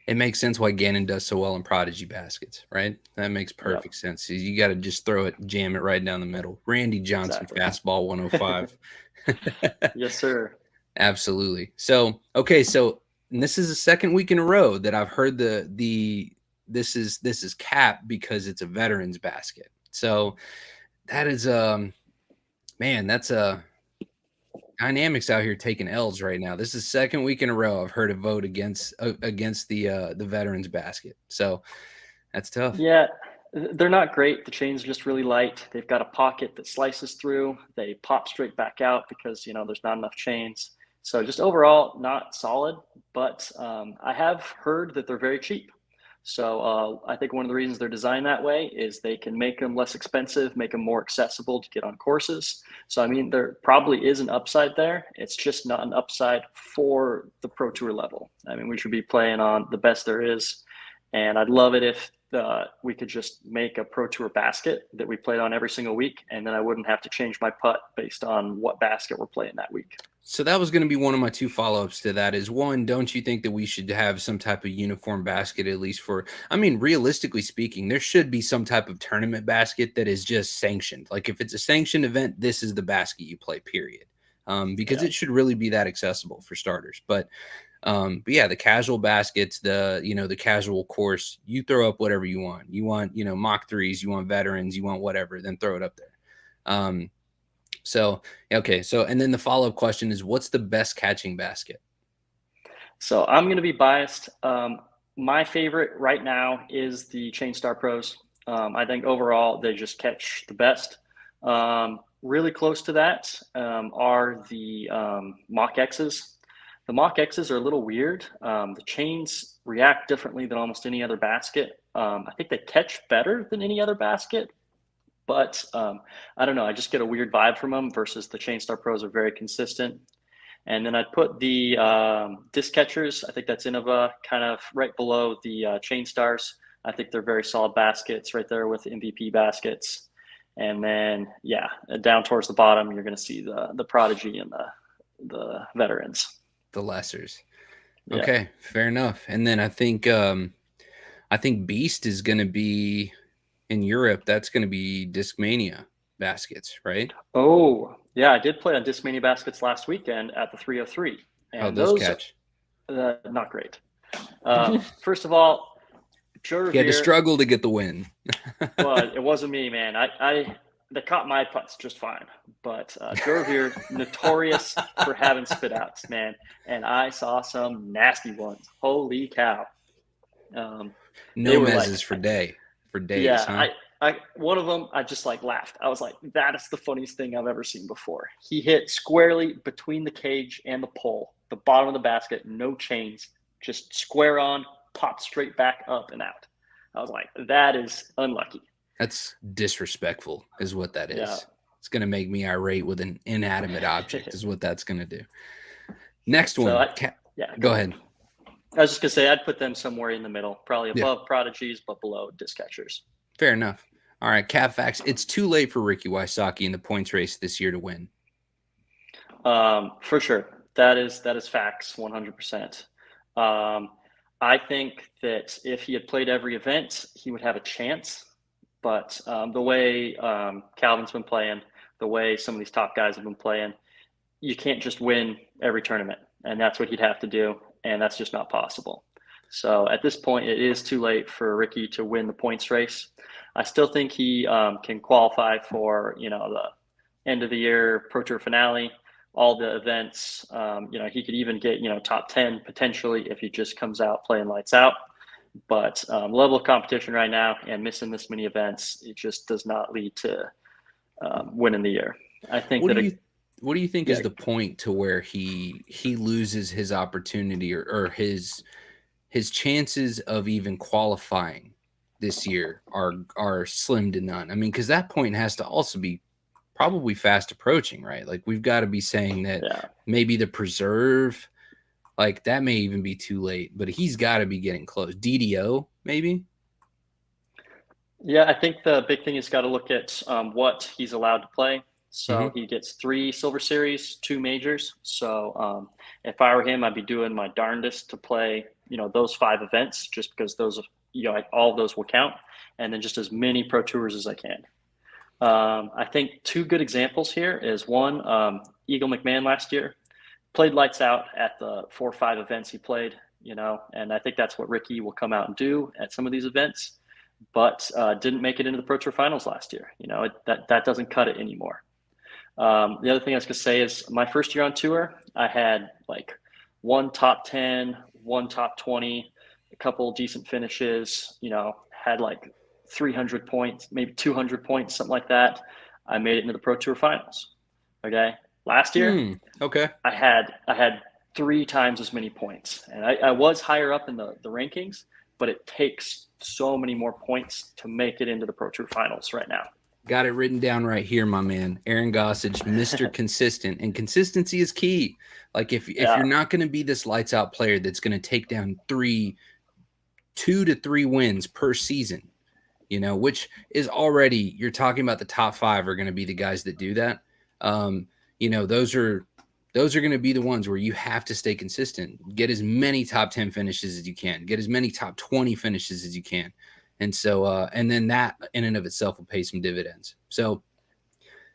It makes sense why Gannon does so well in Prodigy baskets, right? That makes perfect sense. You got to just throw it, jam it right down the middle. Randy Johnson, fastball 105. Yes, sir. Absolutely. So, okay, and this is the second week in a row that I've heard this is cap because it's a veterans basket. So that is man, that's dynamics out here taking L's right now. This is second week in a row I've heard a vote against the veterans basket. So that's tough. Yeah, they're not great. The chains are just really light. They've got a pocket that slices through. They pop straight back out because there's not enough chains. So just overall not solid. But I have heard that they're very cheap. So I think one of the reasons they're designed that way is they can make them less expensive, make them more accessible to get on courses. So, I mean, there probably is an upside there. It's just not an upside for the Pro Tour level. I mean, we should be playing on the best there is. And I'd love it if we could just make a Pro Tour basket that we played on every single week. And then I wouldn't have to change my putt based on what basket we're playing that week. So that was going to be one of my two follow-ups to that is, one, don't you think that we should have some type of uniform basket, at least realistically speaking, there should be some type of tournament basket that is just sanctioned. Like if it's a sanctioned event, this is the basket you play, period. Because it should really be that accessible for starters. But yeah, the casual baskets, the casual course, you throw up whatever you want. You want, mock threes, you want veterans, you want whatever, then throw it up there. So, and then the follow-up question is, what's the best catching basket? So I'm going to be biased. My favorite right now is the Chain Star Pros. I think overall they just catch the best. Really close to that are the Mach X's. The Mach X's are a little weird. The chains react differently than almost any other basket. I think they catch better than any other basket. But I don't know. I just get a weird vibe from them versus the Chain Star Pros are very consistent. And then I'd put the disc catchers. I think that's Innova, kind of right below the Chain Stars. I think they're very solid baskets right there with MVP baskets. And then, down towards the bottom, you're going to see the Prodigy and the veterans. The lessers. Okay, fair enough. And then I think Beast is going to be in Europe. That's going to be Discmania baskets, right? Oh, yeah. I did play on Discmania baskets last weekend at the 303. And how'd those catch? Not great. First of all, Joe Revere, you had to struggle to get the win. Well, it wasn't me, man. They caught my putts just fine. But Joe Revere, notorious for having spit outs, man. And I saw some nasty ones. Holy cow. No mezzes for days. Yeah, huh? One of them, I just like laughed. I was like, that is the funniest thing I've ever seen before. He hit squarely between the cage and the pole, the bottom of the basket, no chains, just square on, popped straight back up and out. I was like, that is unlucky. That's disrespectful, is what that is. Yeah. It's going to make me irate with an inanimate object, is what that's going to do. Next one. Go ahead. I was just going to say, I'd put them somewhere in the middle, probably above Prodigies, but below disc catchers. Fair enough. All right, Cap Facts. It's too late for Ricky Wysocki in the points race this year to win. For sure. That is facts, 100%. I think that if he had played every event, he would have a chance. But the way Calvin's been playing, the way some of these top guys have been playing, you can't just win every tournament. And that's what he'd have to do. And that's just not possible. So at this point, it is too late for Ricky to win the points race. I still think he can qualify for, the end of the year Pro Tour finale, all the events. He could even get, top 10 potentially if he just comes out playing lights out. But level of competition right now and missing this many events, it just does not lead to winning the year. I think what do you think is the point to where he loses his opportunity or his chances of even qualifying this year are slim to none? I mean, because that point has to also be probably fast approaching, right? Like we've got to be saying that maybe the preserve, like that may even be too late, but he's got to be getting close. DDO maybe? Yeah, I think the big thing is got to look at what he's allowed to play. So he gets 3 Silver Series, 2 majors. So if I were him, I'd be doing my darndest to play, those 5 events, just because those, all of those will count, and then just as many Pro Tours as I can. I think 2 good examples here is one, Eagle McMahon last year played lights out at the 4 or 5 events he played, and I think that's what Ricky will come out and do at some of these events, but didn't make it into the Pro Tour finals last year. That doesn't cut it anymore. The other thing I was going to say is my first year on tour, I had like 1 top 10, 1 top 20, a couple decent finishes, had like 300 points, maybe 200 points, something like that. I made it into the Pro Tour finals. Okay. Last year, I had 3 times as many points, and I was higher up in the rankings, but it takes so many more points to make it into the Pro Tour finals right now. Got it written down right here, my man. Aaron Gossage, Mr. Consistent. And consistency is key. Like if you're not going to be this lights out player that's going to take down 2 to 3 wins per season, which is already, you're talking about the top 5 are going to be the guys that do that. Those are going to be the ones where you have to stay consistent, get as many top 10 finishes as you can, get as many top 20 finishes as you can. And so, and then that in and of itself will pay some dividends. So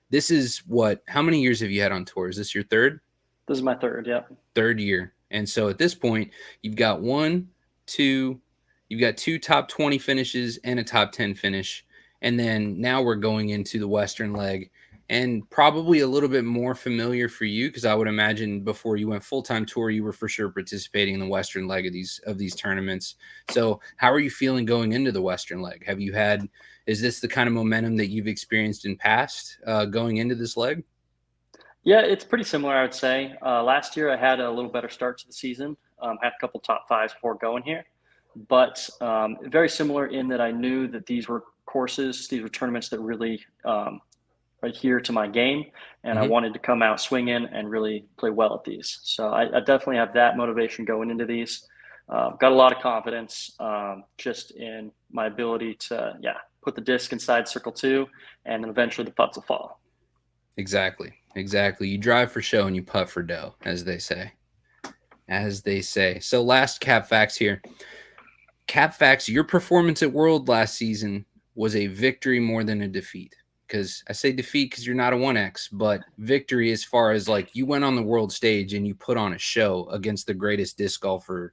this is how many years have you had on tour? Is this your 3rd? This is my 3rd. Yeah. 3rd year. And so at this point you've got 2 top 20 finishes and a top 10 finish. And then now we're going into the Western leg, and probably a little bit more familiar for you, because I would imagine before you went full-time tour, you were for sure participating in the Western leg of these tournaments. So how are you feeling going into the Western leg? Is this the kind of momentum that you've experienced in past going into this leg? Yeah, it's pretty similar, I would say. Last year I had a little better start to the season. Had a couple top 5s before going here, but very similar in that I knew that these were tournaments that really adhere to my game, and I wanted to come out swinging and really play well at these. So I definitely have that motivation going into these. Got a lot of confidence just in my ability to put the disc inside circle 2, and then eventually the putts will fall. Exactly. You drive for show and you putt for dough, as they say. So last Cap Facts here. Cap Facts, your performance at World last season was a victory more than a defeat. Because I say defeat because you're not a 1X, but victory as far as like you went on the world stage and you put on a show against the greatest disc golfer,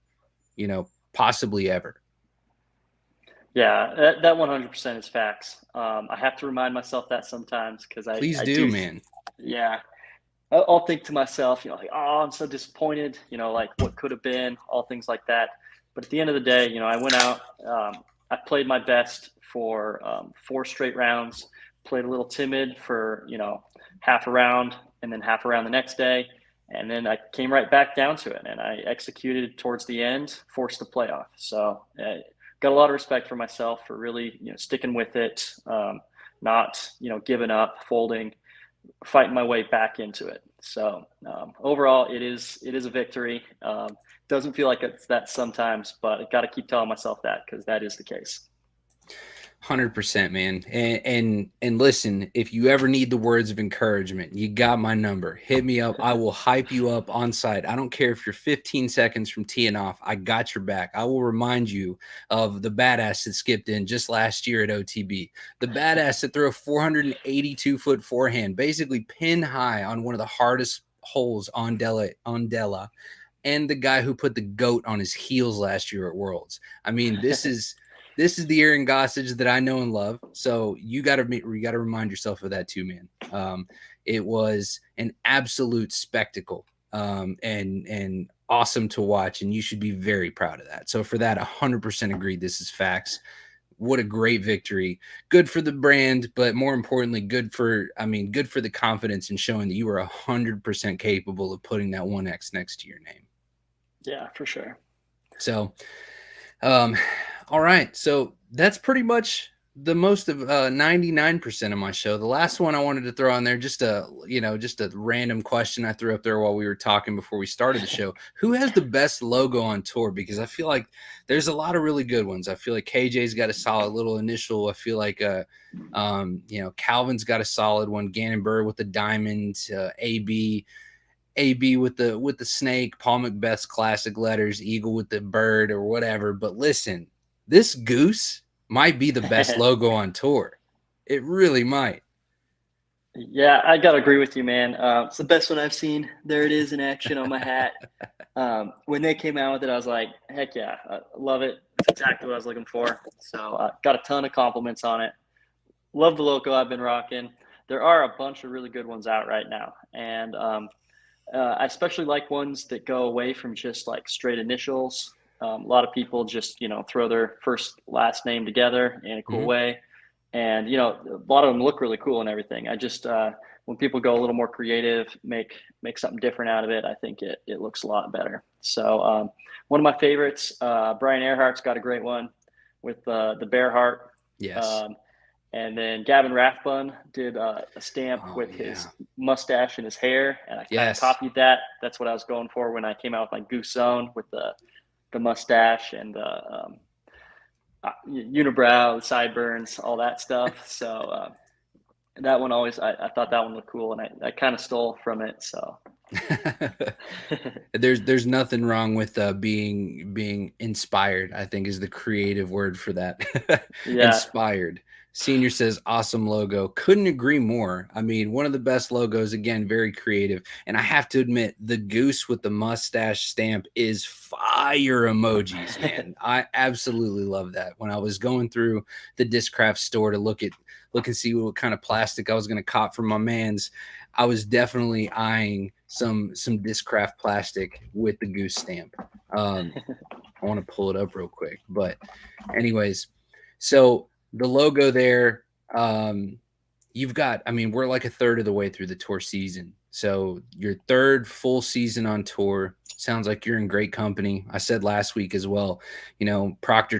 possibly ever. Yeah, that 100% is facts. I have to remind myself that sometimes because I do, man. Yeah, I'll think to myself, like, oh, I'm so disappointed, like what could have been, all things like that. But at the end of the day, I went out, I played my best for 4 straight rounds. Played a little timid for half a round, and then half a round the next day, and then I came right back down to it, and I executed towards the end, forced the playoff. So got a lot of respect for myself for really sticking with it, not giving up, folding, fighting my way back into it. So overall, it is a victory. Doesn't feel like it's that sometimes, but I got to keep telling myself that, because that is the case. 100%, man. And listen, if you ever need the words of encouragement, you got my number. Hit me up. I will hype you up on site. I don't care if you're 15 seconds from teeing off. I got your back. I will remind you of the badass that skipped in just last year at OTB. The badass that threw a 482-foot forehand, basically pin high on one of the hardest holes on Della, and the guy who put the GOAT on his heels last year at Worlds. I mean, this is the Aaron Gossage that I know and love. So you got to remind yourself of that too, man. It was an absolute spectacle, and awesome to watch, and you should be very proud of that. So for that, 100% agree. This is facts. What a great victory. Good for the brand, but more importantly, good for the confidence in showing that you are 100% capable of putting that 1X next to your name. Yeah, for sure. So, all right. So that's pretty much the most of 99% of my show. The last one I wanted to throw on there, just a random question I threw up there while we were talking before we started the show. Who has the best logo on tour? Because I feel like there's a lot of really good ones. I feel like KJ's got a solid little initial. I feel like Calvin's got a solid one. Gannon Burr with the diamond, AB with the snake, Paul Macbeth's classic letters, Eagle with the bird or whatever. But listen, this goose might be the best logo on tour. It really might. Yeah, I got to agree with you, man. It's the best one I've seen. There it is in action on my hat. When they came out with it, I was like, heck yeah, I love it. It's exactly what I was looking for. So got a ton of compliments on it. Love the logo I've been rocking. There are a bunch of really good ones out right now. And I especially like ones that go away from just like straight initials. A lot of people just, throw their first last name together in a cool way. And, a lot of them look really cool and everything. I just, when people go a little more creative, make something different out of it, I think it looks a lot better. So one of my favorites, Brian Earhart's got a great one with the bear heart. Yes. And then Gavin Rathbun did a stamp with his mustache and his hair. And I kind of copied that. That's what I was going for when I came out with my Goose Zone with the mustache and the unibrow, the sideburns, all that stuff. So that one always, I thought that one looked cool, and I kind of stole from it. So there's nothing wrong with being inspired, I think is the creative word for that. Yeah. Inspired. Senior says, awesome logo. Couldn't agree more. I mean, one of the best logos, again, very creative. And I have to admit, the goose with the mustache stamp is fire emojis, man. I absolutely love that. When I was going through the Discraft store to look and see what kind of plastic I was going to cop for my mans, I was definitely eyeing some Discraft plastic with the goose stamp. I want to pull it up real quick. But anyways, so the logo there, you've got, we're like a third of the way through the tour season. So your third full season on tour. Sounds like you're in great company. I said last week as well, Proctor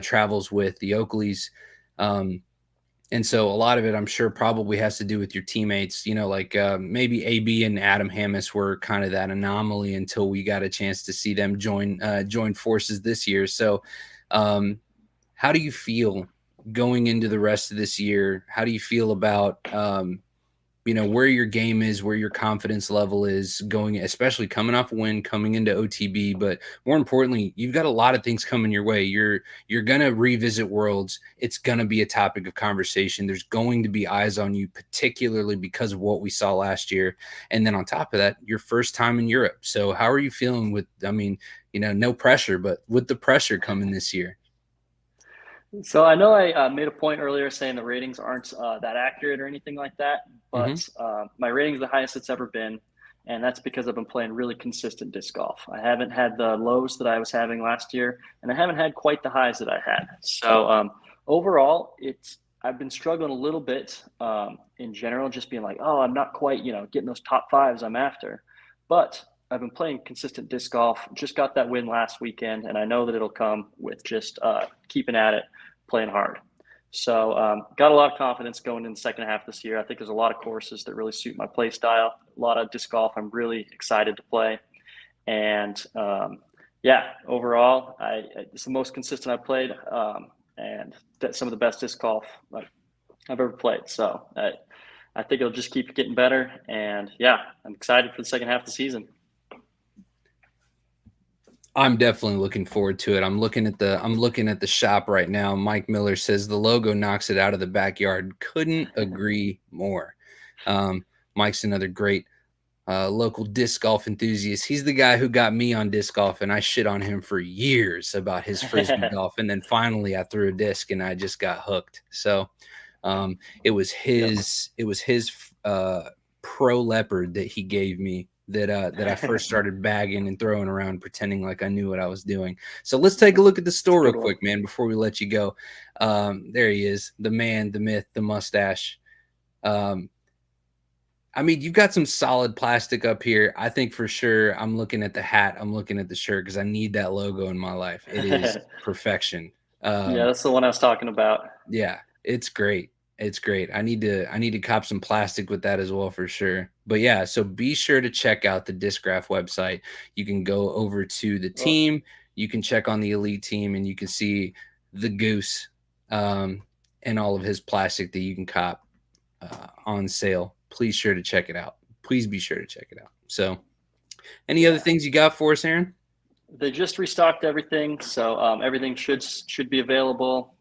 travels with the Oakleys. And so a lot of it, I'm sure, probably has to do with your teammates, maybe AB and Adam Hammis were kind of that anomaly until we got a chance to see them join forces this year. So how do you feel going into the rest of this year? How do you feel about, where your game is, where your confidence level is going, especially coming off a win, coming into OTB, but more importantly, you've got a lot of things coming your way. You're going to revisit Worlds. It's going to be a topic of conversation. There's going to be eyes on you, particularly because of what we saw last year. And then on top of that, your first time in Europe. So how are you feeling with, no pressure, but with the pressure coming this year? So I know I made a point earlier saying the ratings aren't that accurate or anything like that, but my rating is the highest it's ever been, and that's because I've been playing really consistent disc golf. I haven't had the lows that I was having last year, and I haven't had quite the highs that I had. So Overall, I've been struggling a little bit in general, just being like, oh, I'm not quite, getting those top fives I'm after. But I've been playing consistent disc golf. Just got that win last weekend, and I know that it'll come with just keeping at it, playing hard. So got a lot of confidence going in the second half this year. I think there's a lot of courses that really suit my play style. A lot of disc golf I'm really excited to play. And yeah, overall, it's the most consistent I've played, and that's some of the best disc golf I've ever played. So I think it'll just keep getting better. And yeah, I'm excited for the second half of the season. I'm definitely looking forward to it. I'm looking at the shop right now. Mike Miller says the logo knocks it out of the backyard. Couldn't agree more. Mike's another great local disc golf enthusiast. He's the guy who got me on disc golf, and I shit on him for years about his frisbee golf. And then finally I threw a disc and I just got hooked. So it was his Pro Leopard that he gave me that I first started bagging and throwing around, pretending like I knew what I was doing. So let's take a look at the store real quick, man, before we let you go. There he is, the man, the myth, the mustache. I mean, you've got some solid plastic up here. I think for sure I'm looking at the hat. I'm looking at the shirt because I need that logo in my life. It is perfection. Yeah, that's the one I was talking about. Yeah, it's great. It's great. I need to cop some plastic with that as well for sure. But yeah, so be sure to check out the Discraft website. You can go over to the team. You can check on the elite team, and you can see the Goose and all of his plastic that you can cop on sale. Please sure to check it out. Please be sure to check it out. So any other things you got for us, Aaron? They just restocked everything, so everything should be available.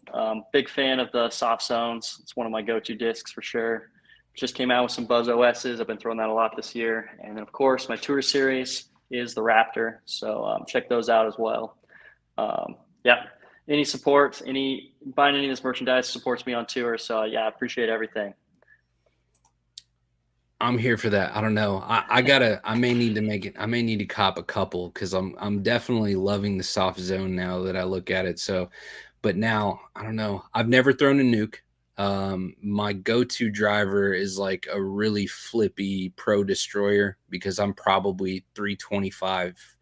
Big fan of the soft zones. It's one of my go-to discs for sure. Just came out with some Buzz OSs. I've been throwing that a lot this year. And then, of course, my tour series is the Raptor, so check those out as well. Yeah, any support, buying any of this merchandise supports me on tour, so yeah, I appreciate everything. I'm here for that. I don't know. I may need to make it. I may need to cop a couple because I'm definitely loving the soft zone now that I look at it. So, but now I don't know. I've never thrown a nuke. My go-to driver is like a really flippy Pro Destroyer because I'm probably 325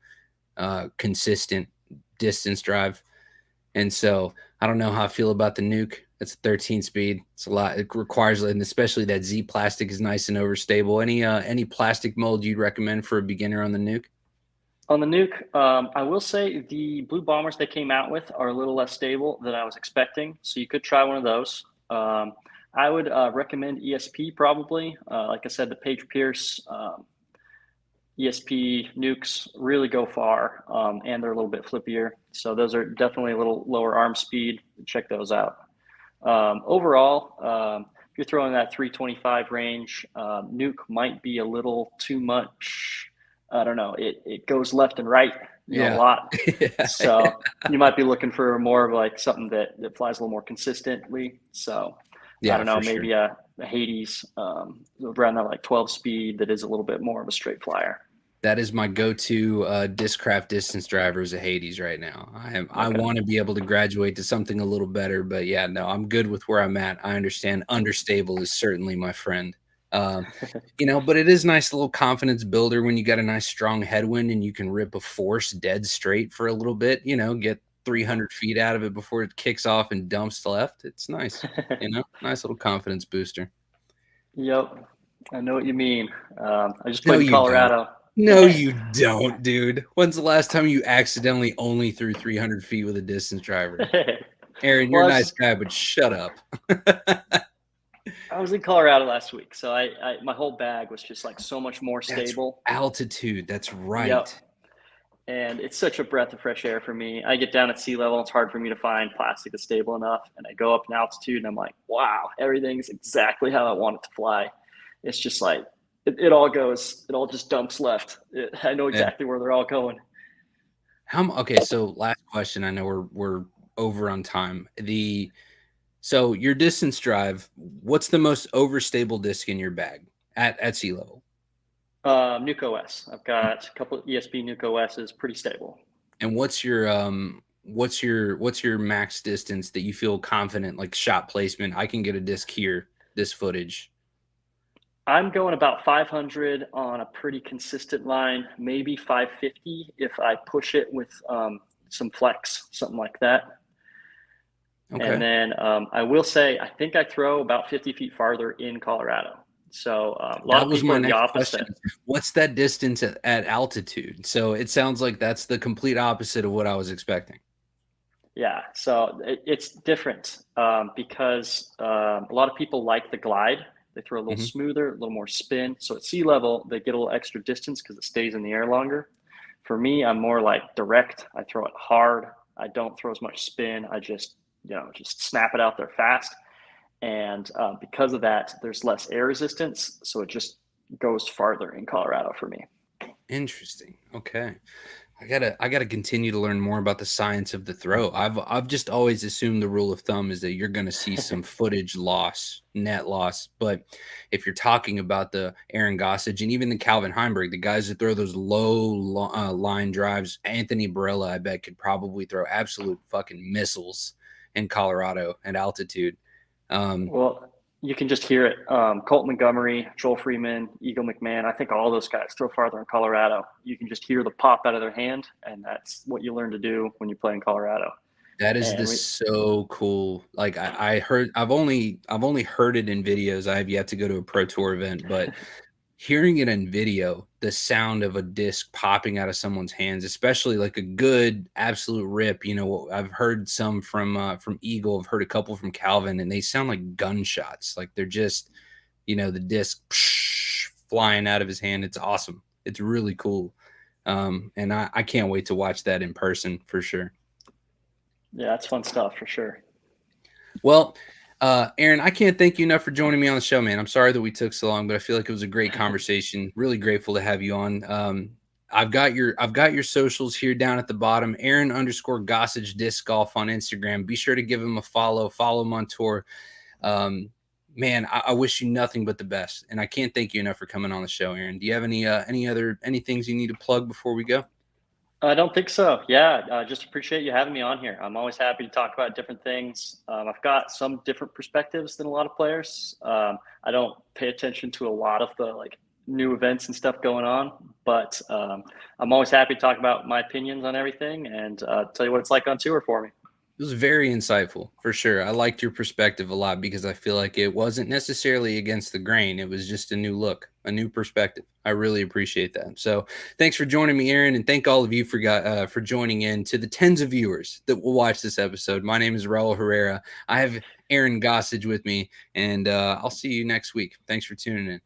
consistent distance drive. And so I don't know how I feel about the nuke. It's a 13 speed. It's a lot. It requires, and especially that Z plastic is nice and overstable. Any plastic mold you'd recommend for a beginner on the nuke? On the nuke, I will say the Blue Bombers they came out with are a little less stable than I was expecting. So you could try one of those. I would recommend ESP probably. Like I said, the Paige Pierce ESP nukes really go far, and they're a little bit flippier. So those are definitely a little lower arm speed. Check those out. Overall, if you're throwing that 325 range, nuke might be a little too much. I don't know. It goes left and right a lot. Yeah. So you might be looking for more of like something that flies a little more consistently. So I don't know, maybe a Hades around that like 12 speed that is a little bit more of a straight flyer. That is my go-to Discraft distance driver is a Hades right now. I want to be able to graduate to something a little better, but yeah, no, I'm good with where I'm at. I understand understable is certainly my friend. But it is a nice little confidence builder when you got a nice strong headwind and you can rip a force dead straight for a little bit, get 300 feet out of it before it kicks off and dumps to left. It's nice, nice little confidence booster. Yep. I know what you mean. I just played in Colorado. No, you don't, dude. When's the last time you accidentally only threw 300 feet with a distance driver? Aaron, you're a nice guy, but shut up. I was in Colorado last week, so I my whole bag was just like so much more stable. That's altitude. That's right. Yep. And it's such a breath of fresh air for me. I get down at sea level. It's hard for me to find plastic that's stable enough. And I go up in altitude and I'm like, wow, everything's exactly how I want it to fly. It's just like, it all just dumps left. I know exactly where they're all going. Okay, so last question. I know we're over on time. So your distance drive, what's the most overstable disc in your bag at sea level? Nuke OS. I've got a couple of ESP Nuke OSs, pretty stable. And what's your what's your max distance that you feel confident, like shot placement? I can get a disc here, this footage. I'm going about 500 on a pretty consistent line, maybe 550 if I push it with some flex, something like that. Okay. And then I will say, I think I throw about 50 feet farther in Colorado. So a lot That of was people my are the next opposite. question. What's that distance at altitude? So it sounds like that's the complete opposite of what I was expecting. Yeah, so it's different because a lot of people like the glide. They throw a little Mhm. smoother, a little more spin. So at sea level, they get a little extra distance because it stays in the air longer. For me, I'm more like direct. I throw it hard. I don't throw as much spin. I just, just snap it out there fast. And because of that, there's less air resistance. So it just goes farther in Colorado for me. Interesting. Okay. I gotta continue to learn more about the science of the throw. I've just always assumed the rule of thumb is that you're gonna see some footage loss, net loss. But if you're talking about the Aaron Gossage and even the Calvin Heimberg, the guys that throw those line drives, Anthony Barella, I bet could probably throw absolute fucking missiles in Colorado at altitude. Well, you can just hear it. Colt Montgomery, Joel Freeman, Eagle McMahon. I think all those guys throw farther in Colorado. You can just hear the pop out of their hand, and that's what you learn to do when you play in Colorado. That is And so cool. Like I heard, I've only heard it in videos. I have yet to go to a pro tour event, but hearing it in video, the sound of a disc popping out of someone's hands, especially like a good absolute rip. I've heard some from Eagle. I've heard a couple from Calvin, and they sound like gunshots. Like they're just, the disc flying out of his hand. It's awesome. It's really cool. And I can't wait to watch that in person for sure. yeah, that's fun stuff for sure. Well, Aaron, I can't thank you enough for joining me on the show, man. I'm sorry that we took so long, but I feel like it was a great conversation. Really grateful to have you on. I've got your socials here down at the bottom. Aaron_Gossage Disc Golf on Instagram. Be sure to give him a follow. Follow him on tour. Man, I wish you nothing but the best, and I can't thank you enough for coming on the show, Aaron. Do you have any things you need to plug before we go? I don't think so. Yeah, just appreciate you having me on here. I'm always happy to talk about different things. I've got some different perspectives than a lot of players. I don't pay attention to a lot of the new events and stuff going on, but I'm always happy to talk about my opinions on everything and tell you what it's like on tour for me. It was very insightful, for sure. I liked your perspective a lot because I feel like it wasn't necessarily against the grain. It was just a new look, a new perspective. I really appreciate that. So thanks for joining me, Aaron, and thank all of you for joining in. To the tens of viewers that will watch this episode, my name is Raul Herrera. I have Aaron Gossage with me, and I'll see you next week. Thanks for tuning in.